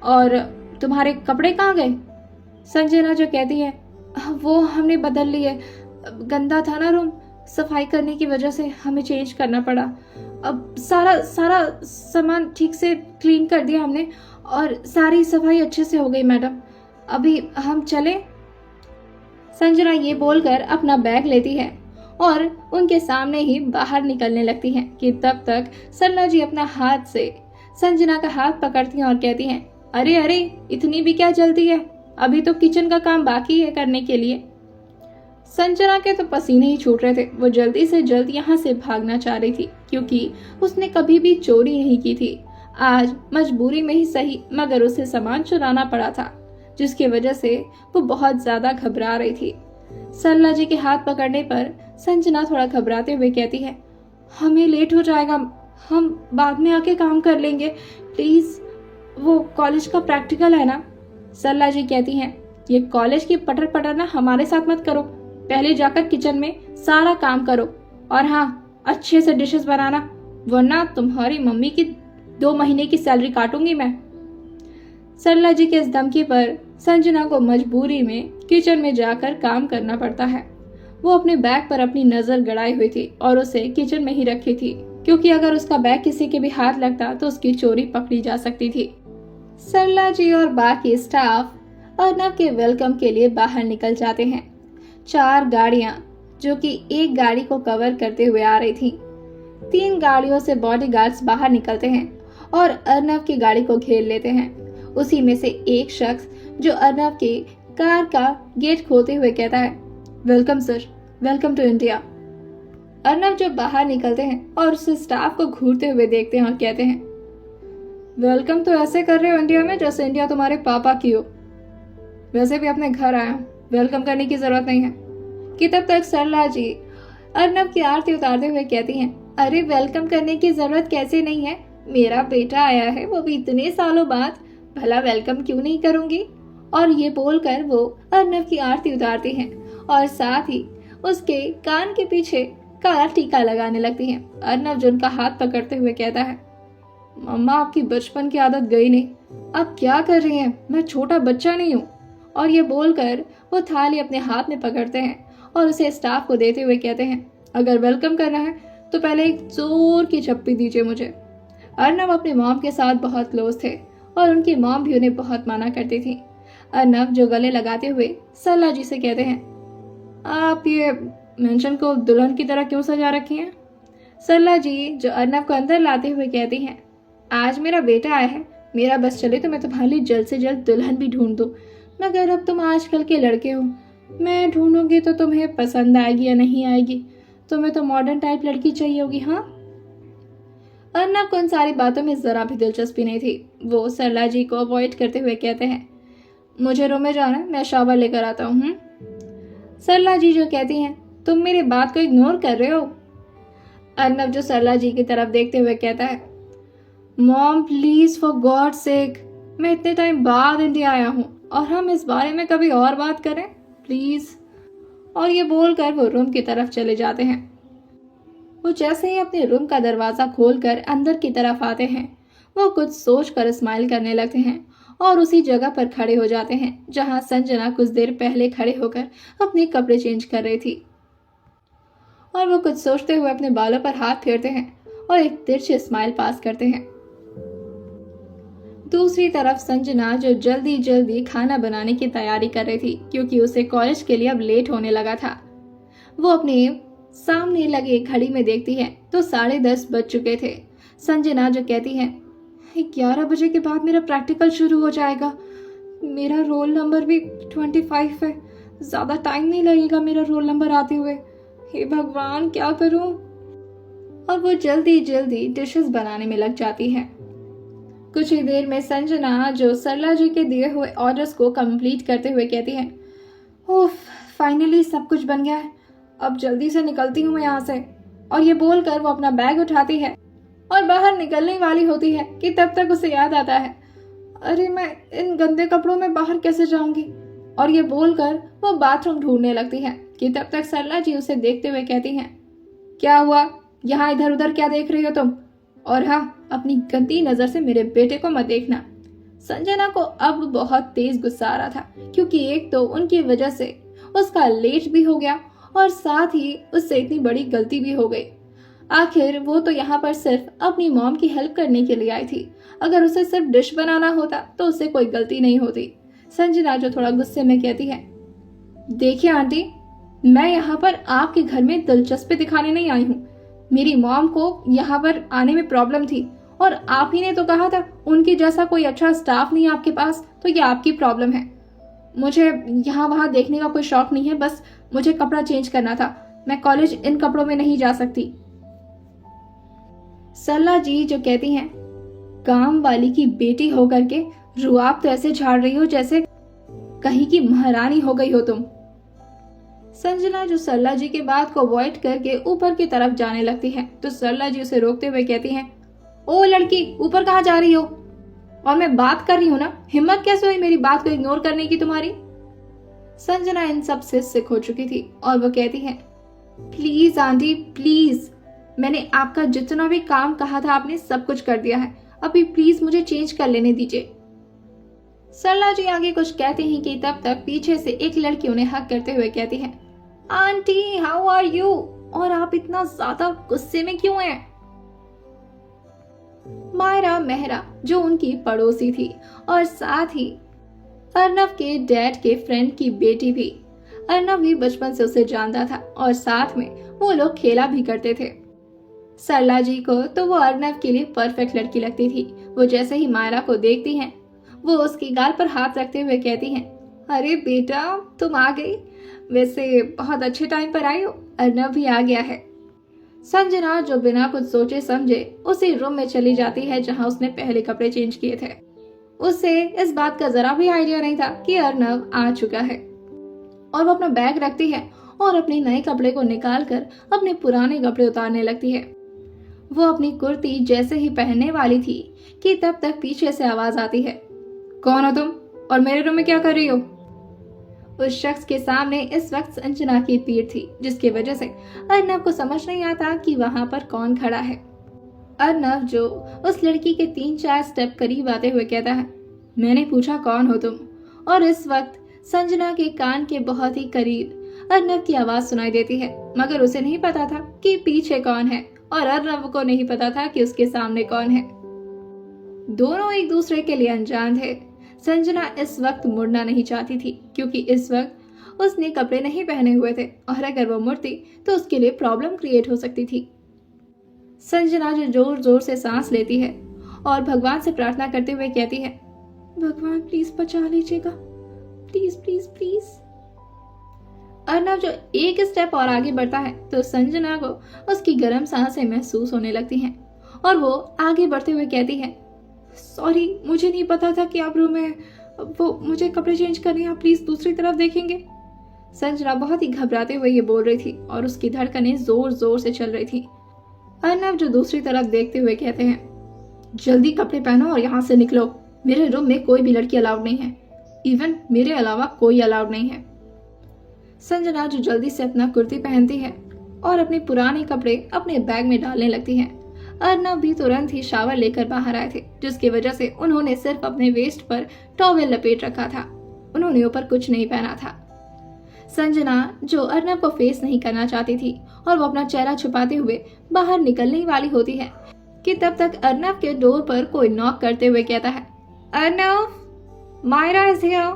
और तुम्हारे कपड़े कहाँ गए? संजना जो कहती है, वो हमने बदल लिए, गंदा था ना रूम, सफाई करने की वजह से हमें चेंज करना पड़ा। अब सारा सामान ठीक से क्लीन कर दिया हमने और सारी सफाई अच्छे से हो गई मैडम, अभी हम चलें? संजना ये बोलकर अपना बैग लेती है और उनके सामने ही बाहर निकलने लगती हैं कि तब तक सरला जी अपना हाथ से संजना का हाथ पकड़ती हैं और कहती हैं, अरे अरे इतनी भी क्या जल्दी है, अभी तो किचन का काम बाकी है करने के लिए। संजना के तो पसीने ही छूट रहे थे, वो जल्दी से जल्द यहाँ से भागना चाह रही थी क्योंकि उसने कभी भी चोरी नहीं की थी। आज मजबूरी में ही सही मगर उसे सामान चुराना पड़ा था, जिसकी वजह से वो बहुत ज्यादा घबरा रही थी। सरला जी के हाथ पकड़ने पर संजना थोड़ा घबराते हुए कहती है, हमें लेट हो जाएगा, हम बाद में आके काम कर लेंगे प्लीज, वो कॉलेज का प्रैक्टिकल है ना। सरला जी कहती हैं, ये कॉलेज की पटर पटर ना हमारे साथ मत करो, पहले जाकर किचन में सारा काम करो और हाँ अच्छे से डिशेस बनाना, वरना तुम्हारी मम्मी की 2 महीने की सैलरी काटूंगी मैं। सरला जी के इस धमकी पर संजना को मजबूरी में किचन में जाकर काम करना पड़ता है। वो अपने बैग पर अपनी नजर गड़ाई हुई थी और उसे किचन में ही रखी थी क्योंकि अगर उसका बैग किसी के भी हाथ लगता तो उसकी चोरी पकड़ी जा सकती थी। सरला जी और बाकी स्टाफ अर्नब के वेलकम के लिए बाहर निकल जाते हैं। 4 गाड़ियां जो कि एक गाड़ी को कवर करते हुए आ रही थी। 3 गाड़ियों से बॉडीगार्ड्स बाहर निकलते हैं और अर्नब की गाड़ी को घेर लेते हैं। उसी में से एक शख्स जो अर्नब की कार का गेट खोलते हुए कहता है, welcome sir, welcome to India. Arnab जो बाहर निकलते हैं और उस स्टाफ को घूरते हुए देखते हैं और कहते हैं, वेलकम तो ऐसे कर रहे हो इंडिया में जैसे इंडिया तुम्हारे पापा की हो, वैसे भी अपने घर आया हूँ, वेलकम करने की जरूरत नहीं है। कि तब तक सरला जी अर्नब की आरती उतारते हुए कहती हैं, अरे वेलकम करने की जरूरत कैसे नहीं है, मेरा बेटा आया है वो भी इतने सालों बाद, भला वेलकम क्यों नहीं करूंगी। और ये बोलकर वो अर्नब की आरती उतारती हैं और साथ ही उसके कान के पीछे काला टीका लगाने लगती हैं। अर्नब जो उनका हाथ पकड़ते हुए कहता है, मम्मा आपकी बचपन की आदत गई नहीं, आप क्या कर रही हैं, मैं छोटा बच्चा नहीं हूँ। और ये बोलकर वो थाली अपने हाथ में पकड़ते हैं और उसे स्टाफ को देते हुए कहते हैं, अगर वेलकम करना है तो पहले एक जोर की चप्पी दीजिए मुझे। अर्नब अपने मॉम के साथ बहुत क्लोज थे और उनकी मॉम भी उन्हें बहुत माना करती थी। अर्नब जो गले लगाते हुए सरला जी से कहते हैं, आप ये मेंशन को दुल्हन की तरह क्यों सजा रखी हैं? सरला जी जो अर्नब को अंदर लाते हुए कहती हैं, आज मेरा बेटा आया है, मेरा बस चले तो मैं तुम्हारे लिए जल्द से जल्द दुल्हन भी ढूंढ दूं, मगर अब तुम आजकल के लड़के हो, मैं ढूंढूंगी तो तुम्हें पसंद आएगी या नहीं आएगी, तुम्हें तो मॉडर्न टाइप लड़की चाहिए होगी। हाँ, अर्नब को उन सारी बातों में जरा भी दिलचस्पी नहीं थी। वो सरला जी को अवॉइड करते हुए कहते हैं, मुझे रूम में जाना है, मैं शावर लेकर आता हूँ। सरला जी जो कहती हैं, तुम मेरी बात को इग्नोर कर रहे हो। अर्नब जो सरला जी की तरफ देखते हुए कहता है, mom please for God sake, मैं इतने टाइम बाद इंडिया आया हूँ और हम इस बारे में कभी और बात करें प्लीज। और ये बोलकर वो रूम की तरफ चले जाते हैं। वो जैसे ही अपने रूम का दरवाजा खोलकर अंदर की तरफ आते हैं, वो कुछ सोचकर स्माइल करने लगते हैं और उसी जगह पर खड़े हो जाते हैं जहां संजना कुछ देर पहले खड़े होकर अपने कपड़े चेंज कर रही थी। और वो कुछ सोचते हुए अपने बालों पर हाथ फेरते हैं और एक तिरछे स्माइल पास करते हैं। दूसरी तरफ संजना जो जल्दी जल्दी खाना बनाने की तैयारी कर रही थी क्योंकि उसे कॉलेज के लिए अब लेट होने लगा था। वो अपने सामने लगे घड़ी में देखती है तो 10:30 बज चुके थे। संजना जो कहती है 11 बजे के बाद मेरा प्रैक्टिकल शुरू हो जाएगा, मेरा रोल नंबर भी 25 है, ज्यादा टाइम नहीं लगेगा मेरा रोल नंबर आते हुए, हे भगवान क्या करूं। और वो जल्दी जल्दी डिशेस बनाने में लग जाती है। कुछ ही देर में संजना जो सरला जी के दिए हुए ऑर्डर्स को कंप्लीट करते हुए कहती है ओफ, फाइनली सब कुछ बन गया है, अब जल्दी से निकलती हूँ मैं यहाँ से। और ये बोलकर वो अपना बैग उठाती है और बाहर निकलने वाली होती है कि तब तक उसे याद आता है अरे मैं इन गंदे कपड़ों में बाहर कैसे जाऊंगी। और ये बोलकर वो बाथरूम ढूंढने लगती है कि तब तक सरला जी उसे देखते हुए कहती हैं क्या हुआ, यहाँ इधर उधर क्या देख रही हो तुम, और हाँ अपनी गंदी नजर से मेरे बेटे को मत देखना। संजना को अब बहुत तेज गुस्सा आ रहा था क्योंकि एक तो उनकी वजह से उसका लेट भी हो गया और साथ ही उससे इतनी बड़ी गलती भी हो गई। आखिर वो तो यहाँ पर सिर्फ अपनी मॉम की हेल्प करने के लिए आई थी, अगर उसे सिर्फ डिश बनाना होता तो उससे कोई गलती नहीं होती। संजना जो थोड़ा गुस्से में कहती है देखिए आंटी, मैं यहाँ पर आपके घर में दिलचस्पी दिखाने नहीं आई हूँ, मेरी मॉम को यहाँ पर आने में प्रॉब्लम थी और आप ही ने तो कहा था उनके जैसा कोई अच्छा स्टाफ नहीं है आपके पास, तो ये आपकी प्रॉब्लम है। मुझे यहाँ वहाँ देखने का कोई शौक नहीं है, बस मुझे कपड़ा चेंज करना था, मैं कॉलेज इन कपड़ों में नहीं जा सकती। सरला जी जो कहती हैं काम वाली की बेटी होकर के रुआब तो ऐसे झाड़ रही हो जैसे कहीं की महारानी हो गई हो तुम। संजना जो सरला जी के बात को अवॉइड करके ऊपर की तरफ जाने लगती है तो सरला जी उसे रोकते हुए कहती हैं ओ लड़की, ऊपर कहाँ जा रही हो, और मैं बात कर रही हूँ ना, हिम्मत कैसे हुई मेरी बात को इग्नोर करने की तुम्हारी। संजना इन सब से सिक हो चुकी थी और वो कहती है प्लीज आंटी प्लीज, मैंने आपका जितना भी काम कहा था आपने सब कुछ कर दिया है, अभी प्लीज मुझे चेंज कर लेने दीजिए। सरला जी आगे कुछ कहते हैं कि तब तक पीछे से एक लड़की उन्हें हक करते हुए कहती है आंटी हाउ आर यू, और आप इतना ज्यादा गुस्से में क्यों हैं। मायरा मेहरा जो उनकी पड़ोसी थी और साथ ही अर्नव के डैड के फ्रेंड की बेटी भी, अर्नव भी बचपन से उसे जानता था और साथ में वो लोग खेला भी करते थे। सरला जी को तो वो अर्नव के लिए परफेक्ट लड़की लगती थी। वो जैसे ही मायरा को देखती हैं वो उसकी गाल पर हाथ रखते हुए कहती हैं अरे बेटा तुम आ गई, वैसे बहुत अच्छे टाइम पर आई हो, अर्नव भी आ गया है। संजना जो बिना कुछ सोचे समझे उसी रूम में चली जाती है जहां उसने पहले कपड़े चेंज किए थे। उसे इस बात का जरा भी आइडिया नहीं था कि अर्नव आ चुका है और वो अपना बैग रखती है और अपने नए कपड़े को निकाल कर अपने पुराने कपड़े उतारने लगती है। वो अपनी कुर्ती जैसे ही पहनने वाली थी कि तब तक पीछे से आवाज आती है कौन हो तुम और मेरे रूम में क्या कर रही हो। उस शख्स के सामने इस वक्त संजना की पीठ थी जिसकी वजह से अर्नव को समझ नहीं आता कि वहां पर कौन खड़ा है। अर्नव जो उस लड़की के 3-4 स्टेप करीब आते हुए कहता है मैंने पूछा कौन हो तुम, और इस वक्त संजना के कान के बहुत ही करीब अर्नव की आवाज सुनाई देती है, मगर उसे नहीं पता था कि पीछे कौन है और अर्नव को नहीं पता था कि उसके सामने कौन है। दोनों एक दूसरे के लिए अनजान थे। संजना इस वक्त मुड़ना नहीं चाहती थी क्योंकि इस वक्त उसने कपड़े नहीं पहने हुए थे और अगर वो मुड़ती तो उसके लिए प्रॉब्लम क्रिएट हो सकती थी। संजना जो जोर जोर से सांस लेती है और भगवान से प्रार्थना करते हुए कहती है भगवान प्लीज बचा लीजिएगा, प्लीज प्लीज प्लीज। अर्नव जो एक स्टेप और आगे बढ़ता है तो संजना को उसकी गर्म सांसें महसूस होने लगती हैं और वो आगे बढ़ते हुए कहती है सॉरी मुझे नहीं पता था कि आप रूम में, वो मुझे कपड़े चेंज करने हैं, आप प्लीज दूसरी तरफ देखेंगे। संजना बहुत ही घबराते हुए ये बोल रही थी और उसकी धड़कनें जोर जोर से चल रही थी। अर्नव जो दूसरी तरफ देखते हुए कहते हैं जल्दी कपड़े पहनो और यहाँ से निकलो, मेरे रूम में कोई भी लड़की अलाउड नहीं है, इवन मेरे अलावा कोई अलाउड नहीं है। संजना जो जल्दी से अपना कुर्ती पहनती है और अपने पुराने कपड़े अपने बैग में डालने लगती है। अर्नव भी तुरंत ही शावर लेकर बाहर आए थे, जिसकी वजह से उन्होंने सिर्फ अपने वेस्ट पर टॉवेल लपेट रखा था। उन्होंने ऊपर कुछ नहीं पहना था। संजना, जो अर्नव को फेस नहीं करना चाहती थी और वो अपना चेहरा छुपाते हुए बाहर निकलने ही वाली होती है कि तब तक अर्नव के डोर पर कोई नॉक करते हुए कहता है, अर्नव, मायरा इज हियर,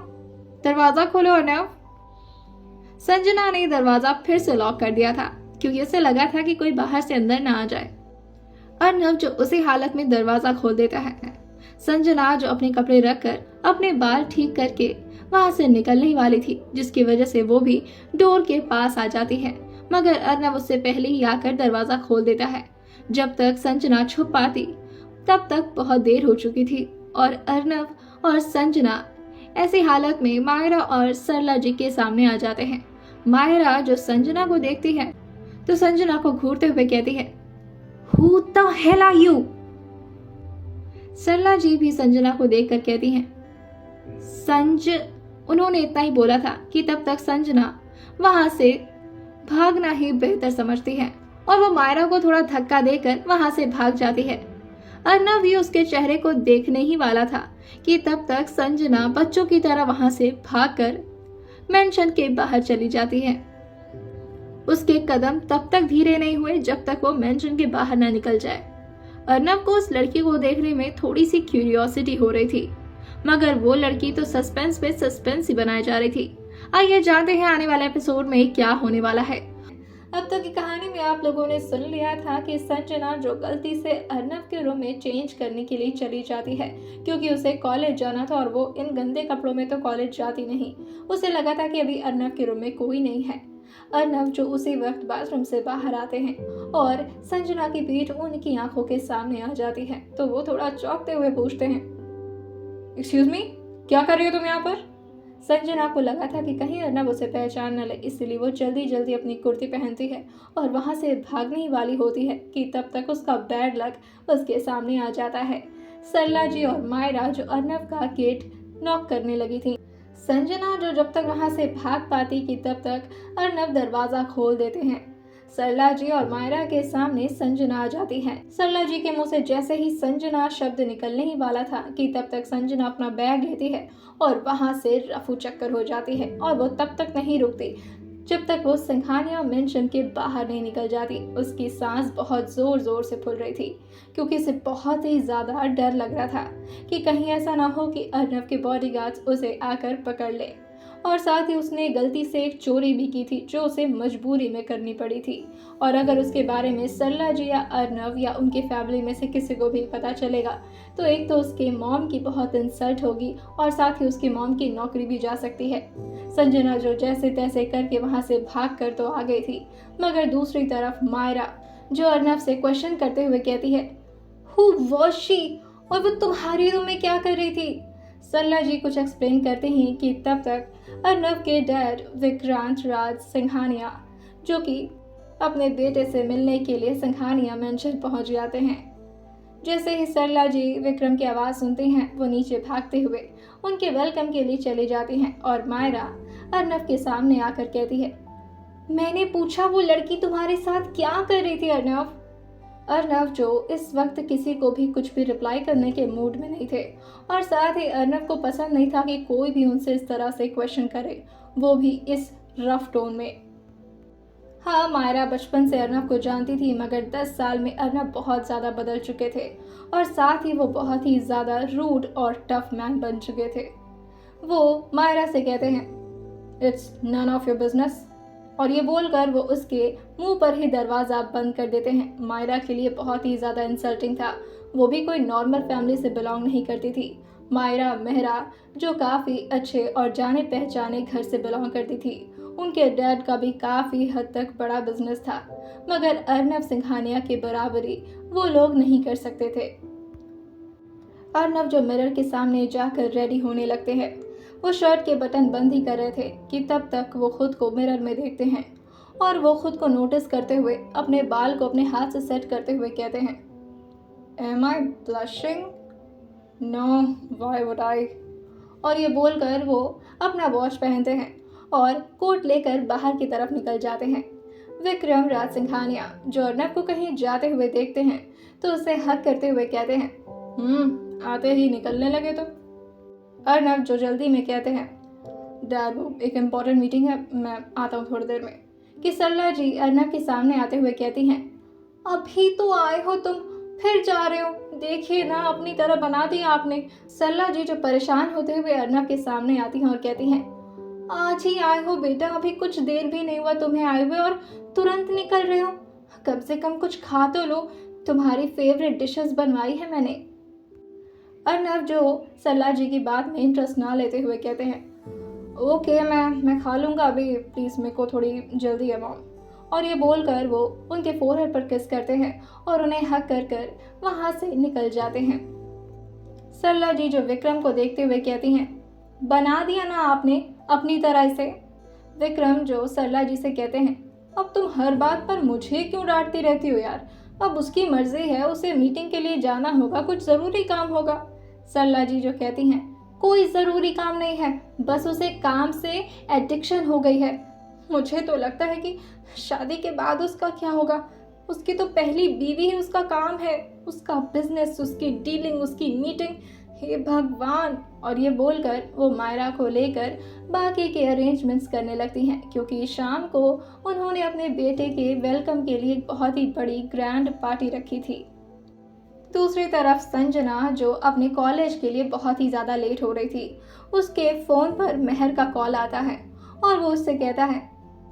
दरवाजा खोलो अर्नव। संजना ने दरवाजा फिर से लॉक कर दिया था क्योंकि उसे लगा था कि कोई बाहर से अंदर ना आ जाए। अर्नव जो उसी हालत में दरवाजा खोल देता है। संजना, जो अपने कपड़े रखकर अपने बाल ठीक करके वहां से निकलने ही वाली थी, जिसकी वजह से वो भी डोर के पास आ जाती है, मगर अर्नव उससे पहले ही आकर दरवाजा खोल देता है। जब तक संजना छुप पाती तब तक बहुत देर हो चुकी थी और अर्नव और संजना ऐसी हालत में मायरा और सरला जी के सामने आ जाते हैं। मायरा जो संजना को देखती है तो संजना को घूरते हुए कहती है, Who the hell are you? सरला जी भी संजना को देखकर कहती हैं, संज। उन्होंने इतना ही बोला था कि तब तक संजना वहां से भागना ही बेहतर समझती है और वो मायरा को थोड़ा धक्का देकर वहां से भाग जाती है। अर्नव भी उसके चेहरे को देखने ही वाला था कि तब तक संजना बच्चों की तरह वहां से भागकर मेंशन के बाहर चली जाती है। उसके कदम तब तक धीरे नहीं हुए जब तक वो मेंशन के बाहर न निकल जाए। अर्नव को उस लड़की को देखने में थोड़ी सी क्यूरियोसिटी हो रही थी, मगर वो लड़की तो सस्पेंस पे सस्पेंस ही बनाई जा रही थी। आइए जानते हैं आने वाले एपिसोड में क्या होने वाला है। अब तक की कहानी में आप लोगों ने सुन लिया था कि संजना जो गलती से अर्नव के रूम में चेंज करने के लिए चली जाती है, क्योंकि उसे कॉलेज जाना था और वो इन गंदे कपड़ों में तो कॉलेज जाती नहीं। उसे लगा था कि अभी अर्नव के रूम में कोई नहीं है। अर्नव जो उसी वक्त बाथरूम से बाहर आते हैं और संजना की पीठ उनकी आंखों के सामने आ जाती है, तो वो थोड़ा चौंकते हुए पूछते हैं, एक्सक्यूज मी, क्या कर रही हो तुम यहाँ पर? संजना को लगा था कि कहीं अर्नव उसे पहचान न ले, इसलिए वो जल्दी जल्दी अपनी कुर्ती पहनती है और वहां से भागने ही वाली होती है कि तब तक उसका बैड लक उसके सामने आ जाता है। सरला जी और मायरा जो अर्नव का गेट नॉक करने लगी थी। संजना जो जब तक वहां से भाग पाती कि तब तक अर्नव दरवाजा खोल देते हैं। सरला जी और मायरा के सामने संजना आ जाती है। सरला जी के मुंह से जैसे ही संजना शब्द निकलने ही वाला था कि तब तक संजना अपना बैग लेती है और वहां से रफू चक्कर हो जाती है और वो तब तक नहीं रुकती जब तक वो सिंघानिया मेंशन के बाहर नहीं निकल जाती। उसकी सांस बहुत जोर जोर से फूल रही थी क्योंकि उसे बहुत ही ज्यादा डर लग रहा था कि कहीं ऐसा ना हो कि अर्नव के बॉडीगार्ड्स उसे आकर पकड़ ले। और साथ ही उसने गलती से एक चोरी भी की थी जो उसे मजबूरी में करनी पड़ी थी, और अगर उसके बारे में सरला जी या अर्नव या उनके फैमिली में से किसी को भी पता चलेगा तो एक तो उसके मॉम की बहुत इंसल्ट होगी और साथ ही उसकी मॉम की नौकरी भी जा सकती है। संजना जो जैसे तैसे करके वहां से भाग कर तो आ गई थी, मगर दूसरी तरफ मायरा जो अर्नव से क्वेश्चन करते हुए कहती है, हु वाज शी, और वो तुम्हारी रूम में क्या कर रही थी? सरला जी कुछ एक्सप्लेन करते हैं कि तब तक अर्नव के डैड विक्रांत राज सिंघानिया जो कि अपने बेटे से मिलने के लिए सिंघानिया मेंशन पहुंच जाते हैं। जैसे ही सरला जी विक्रम की आवाज़ सुनते हैं वो नीचे भागते हुए उनके वेलकम के लिए चले जाती हैं और मायरा अर्नव के सामने आकर कहती है, मैंने पूछा वो लड़की तुम्हारे साथ क्या कर रही थी अर्नव? अर्नव जो इस वक्त किसी को भी कुछ भी रिप्लाई करने के मूड में नहीं थे और साथ ही अर्नव को पसंद नहीं था कि कोई भी उनसे इस तरह से क्वेश्चन करे, वो भी इस रफ टोन में। हाँ, मायरा बचपन से अर्नव को जानती थी, मगर 10 साल में अर्नव बहुत ज़्यादा बदल चुके थे और साथ ही वो बहुत ही ज़्यादा रूड और टफ मैन बन चुके थे। वो मायरा से कहते हैं, it's none of your business, और ये बोलकर वो उसके मुंह पर ही दरवाज़ा बंद कर देते हैं। मायरा के लिए बहुत ही ज़्यादा इंसल्टिंग था, वो भी कोई नॉर्मल फैमिली से बिलोंग नहीं करती थी। मायरा मेहरा जो काफ़ी अच्छे और जाने पहचाने घर से बिलोंग करती थी, उनके डैड का भी काफ़ी हद तक बड़ा बिजनेस था, मगर अर्नव सिंघानिया के बराबरी वो लोग नहीं कर सकते थे। अर्नव जो मिरर के सामने जाकर रेडी होने लगते हैं, वो शर्ट के बटन बंद ही कर रहे थे कि तब तक वो खुद को मिरर में देखते हैं और वो खुद को नोटिस करते हुए अपने बाल को अपने हाथ से सेट करते हुए कहते हैं, Am I blushing? No, why would I? और ये बोलकर वो अपना वॉच पहनते हैं और कोट लेकर बाहर की तरफ निकल जाते हैं। विक्रम राज सिंघानिया जो अर्नव को कहीं जाते हुए देखते हैं तो उसे हक करते हुए कहते हैं, आते ही निकलने लगे तो। अर्नब जो जल्दी में कहते हैं, डैड वो एक इम्पॉर्टेंट मीटिंग है, मैं आता हूँ थोड़ी देर में। कि सरला जी अर्नब के सामने आते हुए कहती हैं, अभी तो आए हो तुम, फिर जा रहे हो, देखिए ना अपनी तरह बना दिया आपने। सरला जी जो परेशान होते हुए अर्नब के सामने आती हैं और कहती हैं, आज ही आए हो बेटा, अभी कुछ देर भी नहीं हुआ तुम्हें आए हुए और तुरंत निकल रहे हो। कम से कम कुछ खा तो लो, तुम्हारी फेवरेट डिशेस बनवाई है मैंने। अर्नब जो सरला जी की बात में इंटरेस्ट ना लेते हुए कहते हैं, ओके मैं खा लूँगा अभी, प्लीज़ मेरे को थोड़ी जल्दी है मॉम। और ये बोलकर वो उनके फोरहेड पर किस करते हैं और उन्हें हक कर कर वहाँ से निकल जाते हैं। सरला जी जो विक्रम को देखते हुए कहती हैं, बना दिया ना आपने अपनी तरह से। विक्रम जो सरला जी से कहते हैं, अब तुम हर बात पर मुझे क्यों डांटती रहती हो यार, अब उसकी मर्जी है, उसे मीटिंग के लिए जाना होगा, कुछ ज़रूरी काम होगा। सरला जी जो कहती हैं, कोई ज़रूरी काम नहीं है, बस उसे काम से एडिक्शन हो गई है। मुझे तो लगता है कि शादी के बाद उसका क्या होगा, उसकी तो पहली बीवी ही उसका काम है, उसका बिजनेस, उसकी डीलिंग, उसकी मीटिंग, हे भगवान। और ये बोलकर वो मायरा को लेकर बाकी के अरेंजमेंट्स करने लगती हैं, क्योंकि शाम को उन्होंने अपने बेटे के वेलकम के लिए एक बहुत ही बड़ी ग्रैंड पार्टी रखी थी। दूसरी तरफ संजना जो अपने कॉलेज के लिए बहुत ही ज़्यादा लेट हो रही थी, उसके फ़ोन पर मेहर का कॉल आता है और वो उससे कहता है,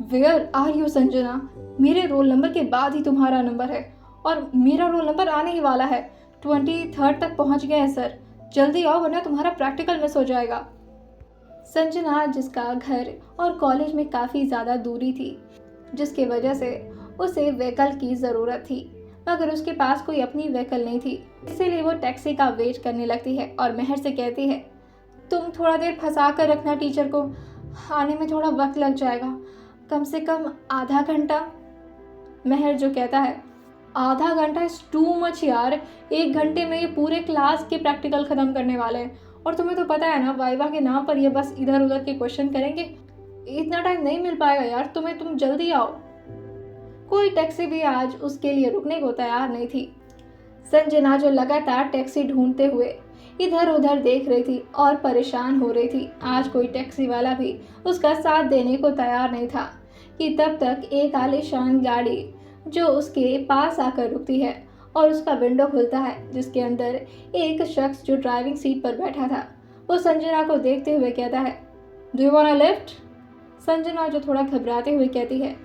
वेयर आर यू संजना, मेरे रोल नंबर के बाद ही तुम्हारा नंबर है और मेरा रोल नंबर आने ही वाला है, 23 तक पहुंच गए हैं सर, जल्दी आओ वरना तुम्हारा प्रैक्टिकल मिस हो जाएगा। संजना जिसका घर और कॉलेज में काफ़ी ज़्यादा दूरी थी, जिसकी वजह से उसे व्हीकल की ज़रूरत थी, मगर उसके पास कोई अपनी व्हीकल नहीं थी, इसीलिए वो टैक्सी का वेट करने लगती है और मेहर से कहती है, तुम थोड़ा देर फंसा कर रखना टीचर को, आने में थोड़ा वक्त लग जाएगा, कम से कम आधा घंटा। मेहर जो कहता है, आधा घंटा इज़ टू मच यार, 1 घंटे में ये पूरे क्लास के प्रैक्टिकल ख़त्म करने वाले हैं और तुम्हें तो पता है ना वाइवा के नाम पर ये बस इधर उधर के क्वेश्चन करेंगे, इतना टाइम नहीं मिल पाएगा यार तुम्हें, तुम जल्दी आओ। कोई टैक्सी भी आज उसके लिए रुकने को तैयार नहीं थी। संजना जो लगातार टैक्सी ढूंढते हुए इधर उधर देख रही थी और परेशान हो रही थी, आज कोई टैक्सी वाला भी उसका साथ देने को तैयार नहीं था कि तब तक एक आलीशान गाड़ी जो उसके पास आकर रुकती है और उसका विंडो खुलता है, जिसके अंदर एक शख्स जो ड्राइविंग सीट पर बैठा था, वो संजना को देखते हुए कहता है, do you want a lift? Sanjana जो थोड़ा घबराते हुए कहती है,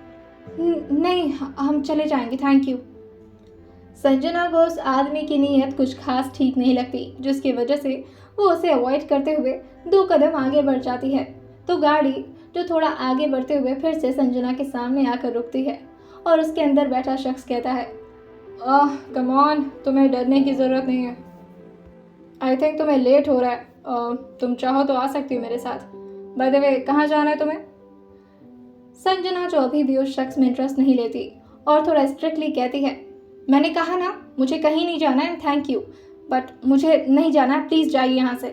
नहीं हम चले जाएंगे थैंक यू। संजना को उस आदमी की नीयत कुछ खास ठीक नहीं लगती, जिसकी वजह से वो उसे अवॉइड करते हुए 2 कदम आगे बढ़ जाती है, तो गाड़ी जो थोड़ा आगे बढ़ते हुए फिर से संजना के सामने आकर रुकती है और उसके अंदर बैठा शख्स कहता है, कम ऑन, तुम्हें डरने की ज़रूरत नहीं है, आई थिंक तुम्हें लेट हो रहा है, तुम चाहो तो आ सकती हो मेरे साथ, बाय द वे कहाँ जाना है तुम्हें? संजना जो अभी भी उस शख्स में इंटरेस्ट नहीं लेती और थोड़ा स्ट्रिक्टली कहती है, मैंने कहा ना मुझे कहीं नहीं जाना है, थैंक यू, बट मुझे नहीं जाना है, प्लीज़ जाइए यहाँ से।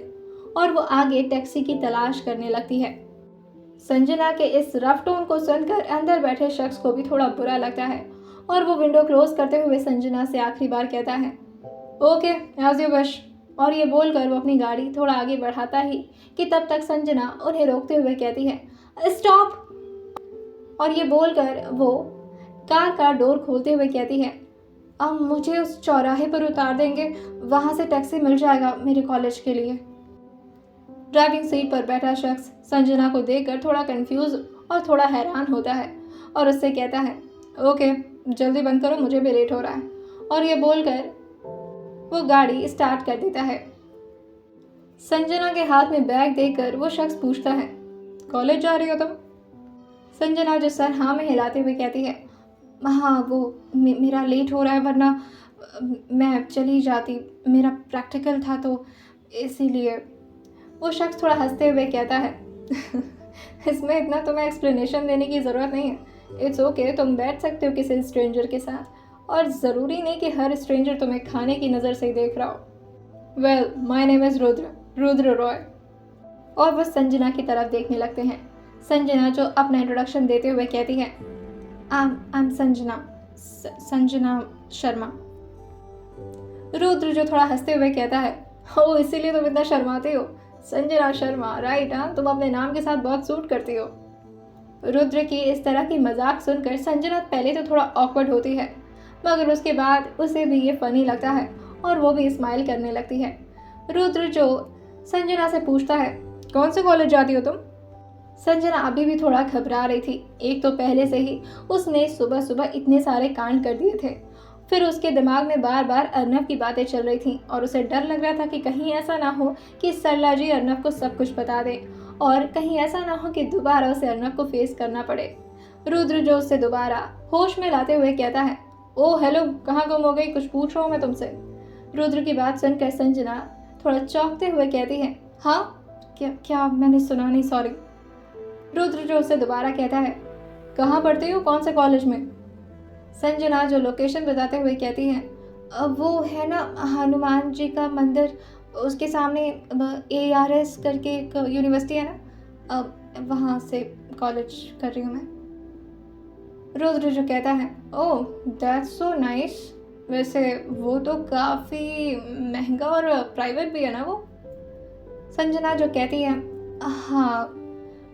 और वो आगे टैक्सी की तलाश करने लगती है। संजना के इस रफ टोन को सुनकर अंदर बैठे शख्स को भी थोड़ा बुरा लगता है और वो विंडो क्लोज करते हुए संजना से आखिरी बार कहता है, ओके एज यू विश। और ये बोलकर वो अपनी गाड़ी थोड़ा आगे बढ़ाता ही कि तब तक संजना उन्हें रोकते हुए कहती है, स्टॉप। और ये बोलकर वो कार का डोर खोलते हुए कहती है, अब मुझे उस चौराहे पर उतार देंगे, वहाँ से टैक्सी मिल जाएगा मेरे कॉलेज के लिए। ड्राइविंग सीट पर बैठा शख्स संजना को देखकर थोड़ा कंफ्यूज और थोड़ा हैरान होता है और उससे कहता है, ओके जल्दी बंद करो, मुझे भी लेट हो रहा है। और ये बोलकर वो गाड़ी स्टार्ट कर देता है। संजना के हाथ में बैग देकर वो शख्स पूछता है, कॉलेज जा रही हो तुम? संजना जो सर हाँ में हिलाते हुए कहती है, हाँ वो मेरा लेट हो रहा है, वरना मैं चली जाती, मेरा प्रैक्टिकल था तो इसीलिए। वो शख्स थोड़ा हंसते हुए कहता है, इसमें इतना तुम्हें एक्सप्लेनेशन देने की ज़रूरत नहीं है, इट्स ओके, तुम बैठ सकते हो किसी स्ट्रेंजर के साथ, और ज़रूरी नहीं कि हर स्ट्रेंजर तुम्हें खाने की नज़र से ही देख रहा हो। Well my name is Rudra Roy. और वो संजना की तरफ देखने लगते हैं। संजना जो अपना इंट्रोडक्शन देते हुए कहती है, आई एम संजना शर्मा। रुद्र जो थोड़ा हंसते हुए कहता है, ओ इसीलिए तुम इतना शर्माते हो। संजना शर्मा, राइट? हाँ, तुम अपने नाम के साथ बहुत सूट करती हो। रुद्र की इस तरह की मजाक सुनकर संजना पहले तो थोड़ा ऑकवर्ड होती है, मगर उसके बाद उसे भी ये फनी लगता है और वो भी स्माइल करने लगती है। रुद्र जो संजना से पूछता है, कौन से कॉलेज जाती हो तुम? संजना अभी भी थोड़ा घबरा रही थी। एक तो पहले से ही उसने सुबह सुबह इतने सारे कांड कर दिए थे, फिर उसके दिमाग में बार बार अर्नव की बातें चल रही थीं और उसे डर लग रहा था कि कहीं ऐसा ना हो कि सरला जी अर्नव को सब कुछ बता दें और कहीं ऐसा ना हो कि दोबारा उसे अर्नव को फेस करना पड़े। रुद्र जो उससे दोबारा होश में लाते हुए कहता है, ओ हेलो, कहाँ गुम हो गई? कुछ पूछ रहा हूँ मैं तुमसे। रुद्र की बात सुनकर संजना थोड़ा चौंकते हुए कहती है, हाँ क्या क्या मैंने सुना नहीं, सॉरी। रुद्र जो उसे दोबारा कहता है, कहाँ पढ़ती हो, कौन से कॉलेज में? संजना जो लोकेशन बताते हुए कहती है, वो है ना हनुमान जी का मंदिर, उसके सामने ARS करके एक यूनिवर्सिटी है ना, वहाँ से कॉलेज कर रही हूँ मैं। रुद्र जो कहता है, ओह दैट्स सो नाइस। वैसे वो तो काफ़ी महंगा और प्राइवेट भी है ना वो? संजना जो कहती है, हाँ।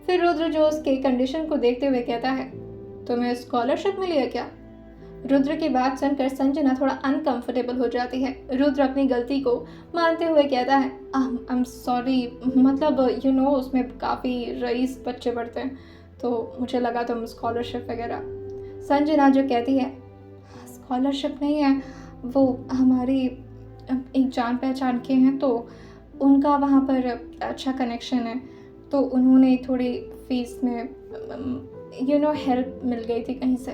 फिर रुद्र जो उसके कंडीशन को देखते हुए कहता है, तुम्हें स्कॉलरशिप मिली है क्या? रुद्र की बात सुनकर संजना थोड़ा अनकंफर्टेबल हो जाती है। रुद्र अपनी गलती को मानते हुए कहता है, आई एम सॉरी, मतलब उसमें काफ़ी रईस बच्चे पढ़ते हैं, तो मुझे लगा तुम स्कॉलरशिप वगैरह। संजना जो कहती है, स्कॉलरशिप नहीं है, वो हमारी एक जान पहचान के हैं, तो उनका वहाँ पर अच्छा कनेक्शन है, तो उन्होंने थोड़ी फीस में हेल्प मिल गई थी कहीं से।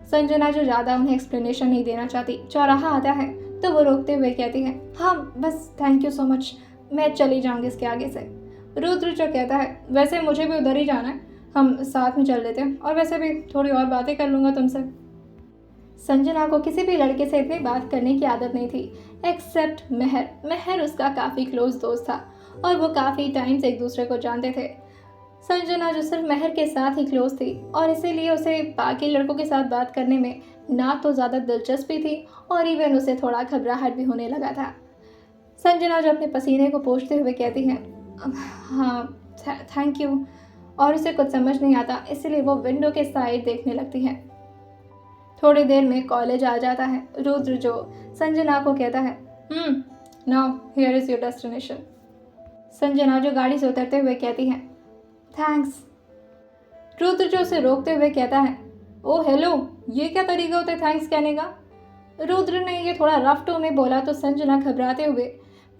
संजना जो ज़्यादा उन्हें एक्सप्लेनेशन नहीं देना चाहती, चौराहा आता है तो वो रोकते हुए कहती है, हाँ बस थैंक यू सो मच, मैं चली जाऊँगी इसके आगे से। रुद्र जो कहता है, वैसे मुझे भी उधर ही जाना है, हम साथ में चल लेते हैं, और वैसे भी थोड़ी और बातें कर लूँगा तुमसे। संजना को किसी भी लड़के से इतनी बात करने की आदत नहीं थी, एक्सेप्ट मेहर। मेहर उसका काफ़ी क्लोज दोस्त था और वो काफ़ी टाइम से एक दूसरे को जानते थे। संजना जो सिर्फ मेहर के साथ ही क्लोज थी और इसीलिए उसे बाकी लड़कों के साथ बात करने में ना तो ज़्यादा दिलचस्पी थी और इवन उसे थोड़ा घबराहट भी होने लगा था। संजना जो अपने पसीने को पोंछते हुए कहती है, हाँ थैंक यू, और उसे कुछ समझ नहीं आता, इसलिए वो विंडो के साइड देखने लगती है। थोड़ी देर में कॉलेज आ जाता है। रुद्र जो संजना को कहता है, now here is your destination. Sanjana जो गाड़ी से उतरते हुए कहती है, थैंक्स। रुद्र जो उसे रोकते हुए कहता है, ओ हेलो, ये क्या तरीका होता है थैंक्स कहने का? रुद्र ने ये थोड़ा रफ टोन में बोला तो संजना घबराते हुए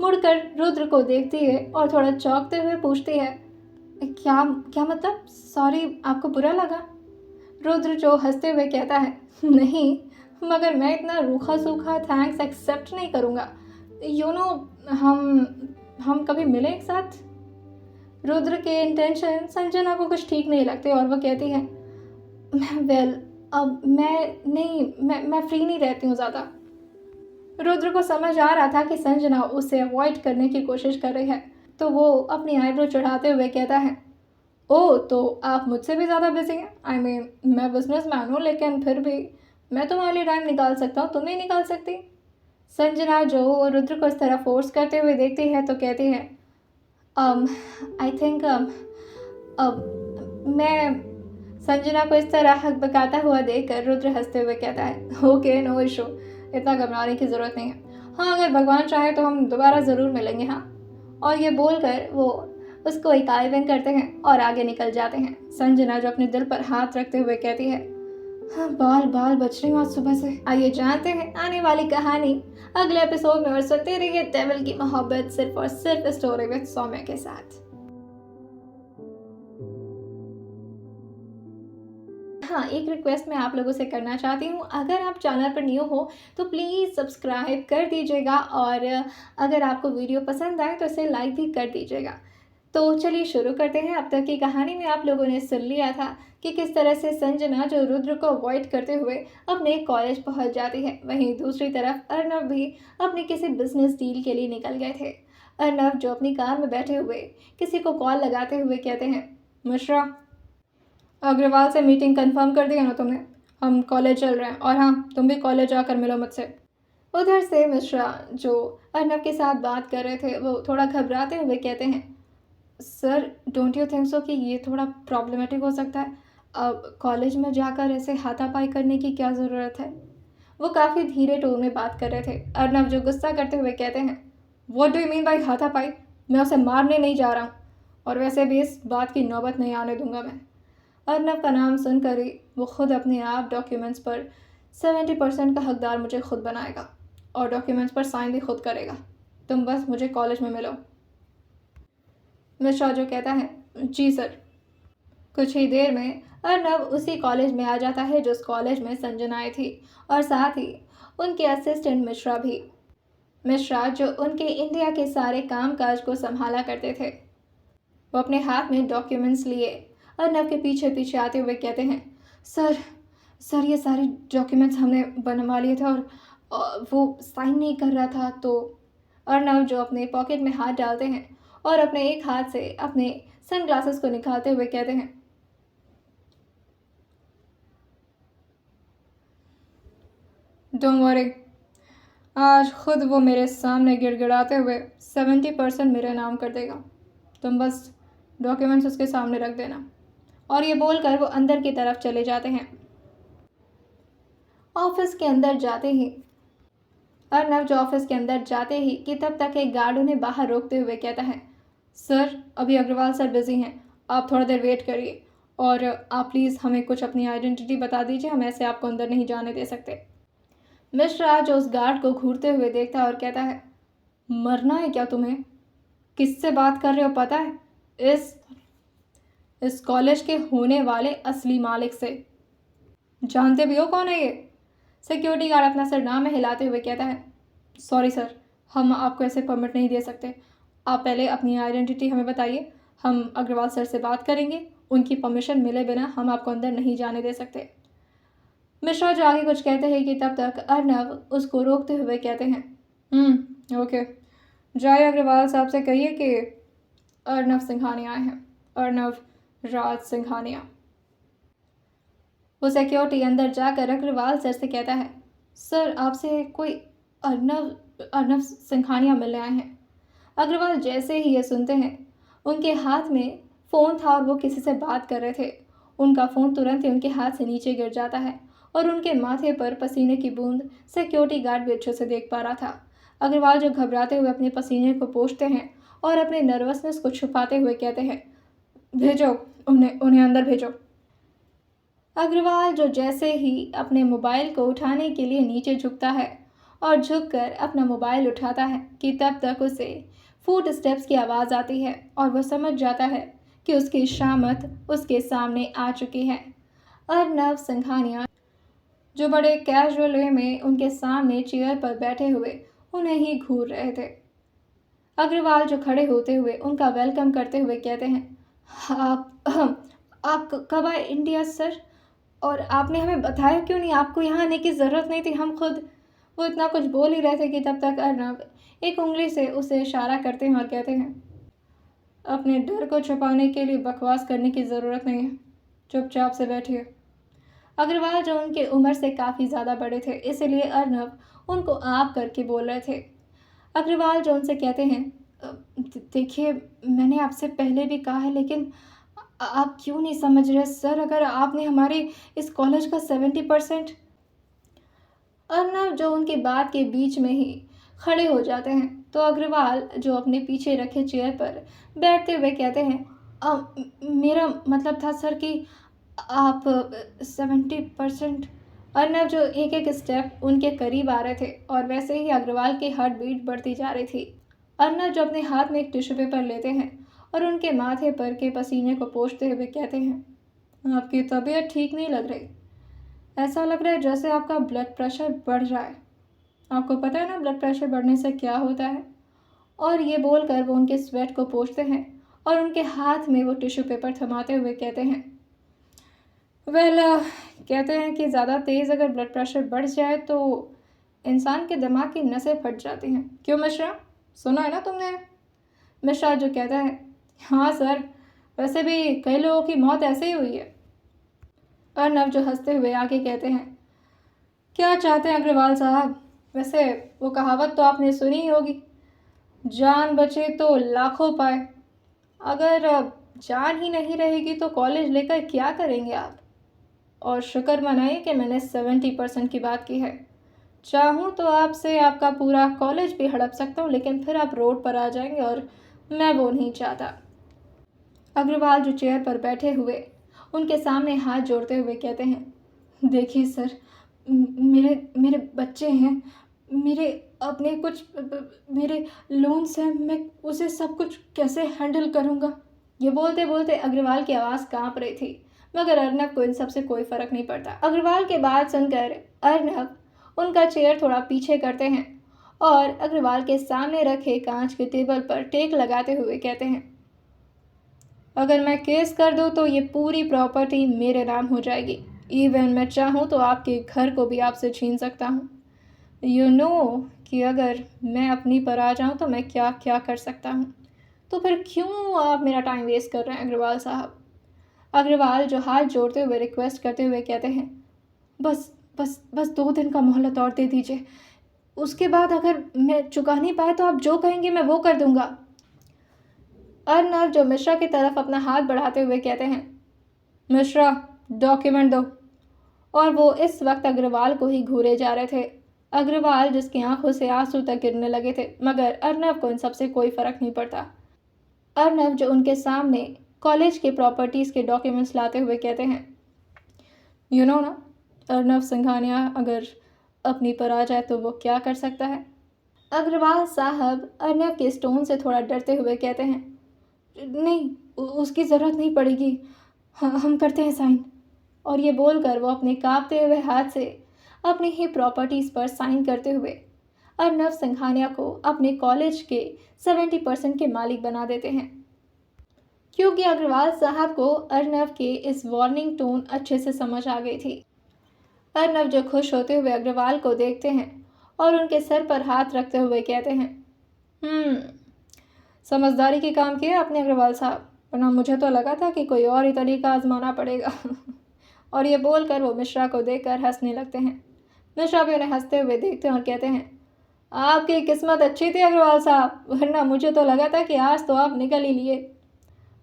मुड़कर रुद्र को देखती है और थोड़ा चौंकते हुए पूछती है, क्या क्या मतलब? सॉरी, आपको बुरा लगा? रुद्र जो हंसते हुए कहता है, नहीं, मगर मैं इतना रूखा सूखा थैंक्स एक्सेप्ट नहीं करूँगा। हम कभी मिले एक साथ? रुद्र के इंटेंशन संजना को कुछ ठीक नहीं लगते और वो कहती है, वेल अब मैं फ्री नहीं रहती हूँ ज़्यादा। रुद्र को समझ आ रहा था कि संजना उसे अवॉइड करने की कोशिश कर रही है, तो वो अपनी आईब्रो चढ़ाते हुए कहता है, ओह तो आप मुझसे भी ज़्यादा बिजी हैं? आई मीन मैं बिजनेसमैन हूँ, लेकिन फिर भी मैं तुम्हारे लिए टाइम निकाल सकता हूँ, तुम नहीं निकाल सकती? संजना जो रुद्र को इस तरह फोर्स करते हुए देखती है तो कहती है, आई थिंक मैं। संजना को इस तरह हकबकाता हुआ देखकर रुद्र हंसते हुए कहता है, ओके नो इशू, इतना घबराने की ज़रूरत नहीं है। हाँ, अगर भगवान चाहे तो हम दोबारा ज़रूर मिलेंगे। हाँ, और ये बोलकर वो उसको एक आई विंक करते हैं और आगे निकल जाते हैं। संजना जो अपने दिल पर हाथ रखते हुए कहती है, हाँ बाल बाल बच रही हूँ आज सुबह से। आइए जानते हैं आने वाली कहानी अगले एपिसोड में, और सुनते रहिए डेविल की मोहब्बत सिर्फ और सिर्फ स्टोरी विद सौम्या के साथ। हाँ, एक रिक्वेस्ट मैं आप लोगों से करना चाहती हूँ, अगर आप चैनल पर न्यू हो तो प्लीज़ सब्सक्राइब कर दीजिएगा और अगर आपको वीडियो पसंद आए तो इसे लाइक भी कर दीजिएगा। तो चलिए शुरू करते हैं। अब तक की कहानी में आप लोगों ने सुन लिया था कि किस तरह से संजना जो रुद्र को अवॉइड करते हुए अपने कॉलेज पहुंच जाती है। वहीं दूसरी तरफ अर्नव भी अपने किसी बिजनेस डील के लिए निकल गए थे। अर्नव जो अपनी कार में बैठे हुए किसी को कॉल लगाते हुए कहते हैं, मिश्रा, अग्रवाल से मीटिंग कंफर्म कर दिया ना तुमने? हम कॉलेज चल रहे हैं, और हाँ तुम भी कॉलेज आकर मिलो मुझसे। उधर से मिश्रा जो अर्नव के साथ बात कर रहे थे वो थोड़ा घबराते हुए कहते हैं, sir don't you think so कि ये थोड़ा प्रॉब्लमेटिक हो सकता है? अब कॉलेज में जाकर ऐसे हाथापाई करने की क्या ज़रूरत है? वो काफ़ी धीरे टोन में बात कर रहे थे। अर्नव जो गुस्सा करते हुए कहते हैं, what do you mean by हाथापाई? मैं उसे मारने नहीं जा रहा हूँ, और वैसे भी इस बात की नौबत नहीं आने दूंगा मैं। अर्नव का नाम सुनकर ही वो खुद अपने आप डॉक्यूमेंट्स पर 70% का हकदार मुझे खुद बनाएगा और डॉक्यूमेंट्स पर साइन भी खुद करेगा। तुम बस मुझे कॉलेज में मिलो। मिश्रा जो कहता है, जी सर। कुछ ही देर में अर्नव उसी कॉलेज में आ जाता है जिस कॉलेज में संजना आई थी, और साथ ही उनके असिस्टेंट मिश्रा भी। मिश्रा जो उनके इंडिया के सारे कामकाज को संभाला करते थे, वो अपने हाथ में डॉक्यूमेंट्स लिए अर्नव के पीछे पीछे आते हुए कहते हैं, सर सर ये सारे डॉक्यूमेंट्स हमने बनवा लिए थे और वो साइन नहीं कर रहा था। तो अर्नव जो अपने पॉकेट में हाथ डालते हैं और अपने एक हाथ से अपने सनग्लासेस को निकालते हुए कहते हैं, डोंट वरी, आज खुद वो मेरे सामने गिड़गिड़ाते हुए 70% मेरे नाम कर देगा। तुम बस डॉक्यूमेंट्स उसके सामने रख देना। और ये बोलकर वो अंदर की तरफ चले जाते हैं। ऑफिस के अंदर जाते ही अर्नव जो ऑफिस के अंदर जाते ही कि तब तक एक गार्ड उन्हें बाहर रोकते हुए कहता है, सर अभी अग्रवाल सर बिजी हैं, आप थोड़ा देर वेट करिए और आप प्लीज़ हमें कुछ अपनी आइडेंटिटी बता दीजिए, हम ऐसे आपको अंदर नहीं जाने दे सकते। मिश्रा जो उस गार्ड को घूरते हुए देखता है और कहता है, मरना है क्या तुम्हें? किससे बात कर रहे हो पता है? इस कॉलेज के होने वाले असली मालिक से। जानते भी हो कौन है ये? सिक्योरिटी गार्ड अपना सर नाम में हिलाते हुए कहता है, सॉरी सर, हम आपको ऐसे परमिट नहीं दे सकते। आप पहले अपनी आइडेंटिटी हमें बताइए, हम अग्रवाल सर से बात करेंगे, उनकी परमिशन मिले बिना हम आपको अंदर नहीं जाने दे सकते। मिश्रा जो आगे कुछ कहते हैं कि तब तक अर्नव उसको रोकते हुए कहते हैं, ओके, जाए अग्रवाल साहब से कहिए कि अर्नव सिंघानिया आए हैं, अर्नव राज सिंघानिया। वो सिक्योरिटी अंदर जाकर अग्रवाल सर से कहता है, सर आपसे कोई अर्नव अर्नव सिंघानिया मिलने आए हैं। अग्रवाल जैसे ही ये सुनते हैं, उनके हाथ में फ़ोन था और वो किसी से बात कर रहे थे। उनका फ़ोन तुरंत ही उनके हाथ से नीचे गिर जाता है और उनके माथे पर पसीने की बूंद सिक्योरिटी गार्ड भी अच्छे से देख पा रहा था। अग्रवाल जो घबराते हुए अपने पसीने को पोंछते हैं और अपने नर्वसनेस को छुपाते हुए कहते हैं, भेजो उन्हें उन्हें अंदर भेजो। अग्रवाल जो जैसे ही अपने मोबाइल को उठाने के लिए नीचे झुकता है और झुककर अपना मोबाइल उठाता है कि तब तक उसे फुट स्टेप्स की आवाज़ आती है और वह समझ जाता है कि उसकी शामत उसके सामने आ चुकी है। अर्नव सिंघानिया जो बड़े कैजुअल वे में उनके सामने चेयर पर बैठे हुए उन्हें ही घूर रहे थे। अग्रवाल जो खड़े होते हुए उनका वेलकम करते हुए कहते हैं, आप कब आए इंडिया सर? और आपने हमें बताया क्यों नहीं? आपको यहाँ आने की ज़रूरत नहीं थी, हम खुद। वो इतना कुछ बोल ही रहे थे कि तब तक अर्नव एक उंगली से उसे इशारा करते हैं और कहते हैं, अपने डर को छुपाने के लिए बकवास करने की ज़रूरत नहीं है, चुपचाप से बैठिए। अग्रवाल जो उनकी उम्र से काफ़ी ज़्यादा बड़े थे, इसलिए अर्नव उनको आप करके बोल रहे थे। अग्रवाल जो उनसे कहते हैं, देखिए मैंने आपसे पहले भी कहा है, लेकिन आप क्यों नहीं समझ रहे सर? अगर आपने हमारे इस कॉलेज का 70%। अर्नव जो उनकी बात के बीच में ही खड़े हो जाते हैं, तो अग्रवाल जो अपने पीछे रखे चेयर पर बैठते हुए कहते हैं, मेरा मतलब था सर कि आप 70%। अर्नव जो एक एक स्टेप उनके करीब आ रहे थे और वैसे ही अग्रवाल की हार्ट बीट बढ़ती जा रही थी। अर्नव जो अपने हाथ में एक टिश्यू पेपर लेते हैं और उनके माथे पर के पसीने को पोंछते हुए कहते हैं, आपकी तबीयत ठीक नहीं लग रही। ऐसा लग रहा है जैसे आपका ब्लड प्रेशर बढ़ रहा है। आपको पता है ना ब्लड प्रेशर बढ़ने से क्या होता है? और ये बोलकर वो उनके स्वेट को पोंछते हैं और उनके हाथ में वो टिश्यू पेपर थमाते हुए कहते हैं, कहते हैं कि ज़्यादा तेज़ अगर ब्लड प्रेशर बढ़ जाए तो इंसान के दिमाग की नसें फट जाती हैं। क्यों मिश्रा, सुना है ना तुमने? मिश्रा जो कहता है, हाँ सर, वैसे भी कई लोगों की मौत ऐसे ही हुई है। अर्नव जो हंसते हुए आगे कहते हैं, क्या चाहते हैं अग्रवाल साहब? वैसे वो कहावत तो आपने सुनी ही होगी, जान बचे तो लाखों पाए। अगर जान ही नहीं रहेगी तो कॉलेज लेकर क्या करेंगे आप? और शुक्र मनाइए कि मैंने 70% की बात की है। चाहूँ तो आपसे आपका पूरा कॉलेज भी हड़प सकता हूँ, लेकिन फिर आप रोड पर आ जाएंगे और मैं वो नहीं चाहता। अग्रवाल जो चेयर पर बैठे हुए उनके सामने हाथ जोड़ते हुए कहते हैं, देखिए सर, मेरे मेरे बच्चे हैं, मेरे अपने कुछ मेरे लोन्स हैं, मैं उसे सब कुछ कैसे हैंडल करूँगा। ये बोलते बोलते अग्रवाल की आवाज़ कांप रही थी, मगर अर्नब को इन सब से कोई फर्क नहीं पड़ता। अग्रवाल के बात सुनकर अर्नब उनका चेयर थोड़ा पीछे करते हैं और अग्रवाल के सामने रखे कांच के टेबल पर टेक लगाते हुए कहते हैं, अगर मैं केस कर दूं तो ये पूरी प्रॉपर्टी मेरे नाम हो जाएगी। इवन मैं चाहूँ तो आपके घर को भी आपसे छीन सकता हूँ। यू नो कि अगर मैं अपनी पर आ जाऊँ तो मैं क्या क्या कर सकता हूँ। तो फिर क्यों आप मेरा टाइम वेस्ट कर रहे हैं अग्रवाल साहब? अग्रवाल जो हाथ जोड़ते हुए रिक्वेस्ट करते हुए कहते हैं, बस बस बस 2 दिन का मोहलत और दे दीजिए। उसके बाद अगर मैं चुका नहीं पाया तो आप जो कहेंगे मैं वो कर दूंगा। अर्नब जो मिश्रा की तरफ अपना हाथ बढ़ाते हुए कहते हैं, मिश्रा डॉक्यूमेंट दो। और वो इस वक्त अग्रवाल को ही घूरे जा रहे थे। अग्रवाल जिसकी आंखों से आंसू तक गिरने लगे थे, मगर अर्नब को इन सबसे कोई फर्क नहीं पड़ता। अर्नब जो उनके सामने कॉलेज के प्रॉपर्टीज़ के डॉक्यूमेंट्स लाते हुए कहते हैं, यू नो ना, अर्नब सिंघानिया अगर अपनी पर आ जाए तो वो क्या कर सकता है। अग्रवाल साहब अर्नब के इस टोन से थोड़ा डरते हुए कहते हैं, नहीं, उसकी ज़रूरत नहीं पड़ेगी, हम करते हैं साइन। और ये बोलकर वो अपने कांपते हुए हाथ से अपनी ही प्रॉपर्टीज़ पर साइन करते हुए अर्नब सिंघानिया को अपने कॉलेज के 70% के मालिक बना देते हैं। क्योंकि अग्रवाल साहब को अर्नब के इस वार्निंग टोन अच्छे से समझ आ गई थी। अर्नब जो खुश होते हुए अग्रवाल को देखते हैं और उनके सर पर हाथ रखते हुए कहते हैं, समझदारी के काम किए आपने अग्रवाल साहब, वरना मुझे तो लगा था कि कोई और ही तरीका आजमाना पड़ेगा। और ये बोलकर वो मिश्रा को देखकर हंसने लगते हैं। मिश्रा भी उन्हें हंसते हुए देखते हैं और कहते हैं, आपकी किस्मत अच्छी थी अग्रवाल साहब, वरना मुझे तो लगा था कि आज तो आप निकल ही लिए।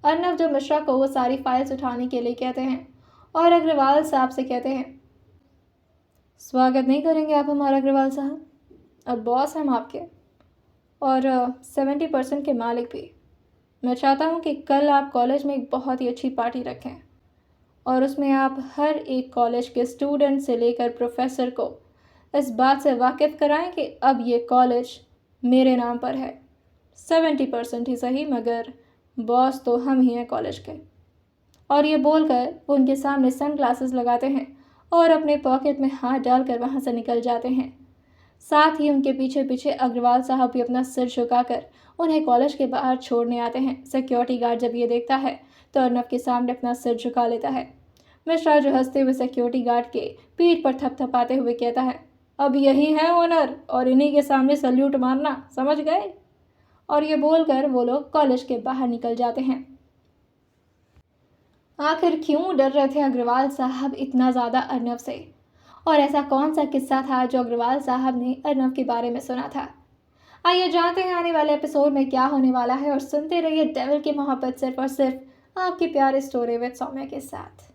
अर्नब जो मिश्रा को वो सारी फाइल्स उठाने के लिए कहते हैं और अग्रवाल साहब से कहते हैं, स्वागत नहीं करेंगे आप हमारा अग्रवाल साहब? अब बॉस हैं हम आपके, और 70% के मालिक भी। मैं चाहता हूँ कि कल आप कॉलेज में एक बहुत ही अच्छी पार्टी रखें और उसमें आप हर एक कॉलेज के स्टूडेंट से लेकर प्रोफेसर को इस बात से वाकिफ़ कराएं कि अब ये कॉलेज मेरे नाम पर है। 70% ही सही, मगर बॉस तो हम ही हैं कॉलेज के। और ये बोलकर वो उनके सामने सन ग्लासेस लगाते हैं और अपने पॉकेट में हाथ डालकर वहाँ से निकल जाते हैं। साथ ही उनके पीछे पीछे अग्रवाल साहब भी अपना सिर झुकाकर उन्हें कॉलेज के बाहर छोड़ने आते हैं। सिक्योरिटी गार्ड जब ये देखता है तो अर्नब के सामने अपना सिर झुका लेता है। मिश्रा जो हंसते हुए सिक्योरिटी गार्ड के पीठ पर थपथपाते हुए कहता है, अब यही है ओनर और इन्हीं के सामने सल्यूट मारना, समझ गए? और ये बोलकर वो लोग कॉलेज के बाहर निकल जाते हैं। आखिर क्यों डर रहे थे अग्रवाल साहब इतना ज़्यादा अर्नब से? और ऐसा कौन सा किस्सा था जो अग्रवाल साहब ने अर्नब के बारे में सुना था? आइए जानते हैं आने वाले एपिसोड में क्या होने वाला है और सुनते रहिए डेविल की मोहब्बत सिर्फ और सिर्फ आपकी प्यारी स्टोरी विद सौम्या के साथ।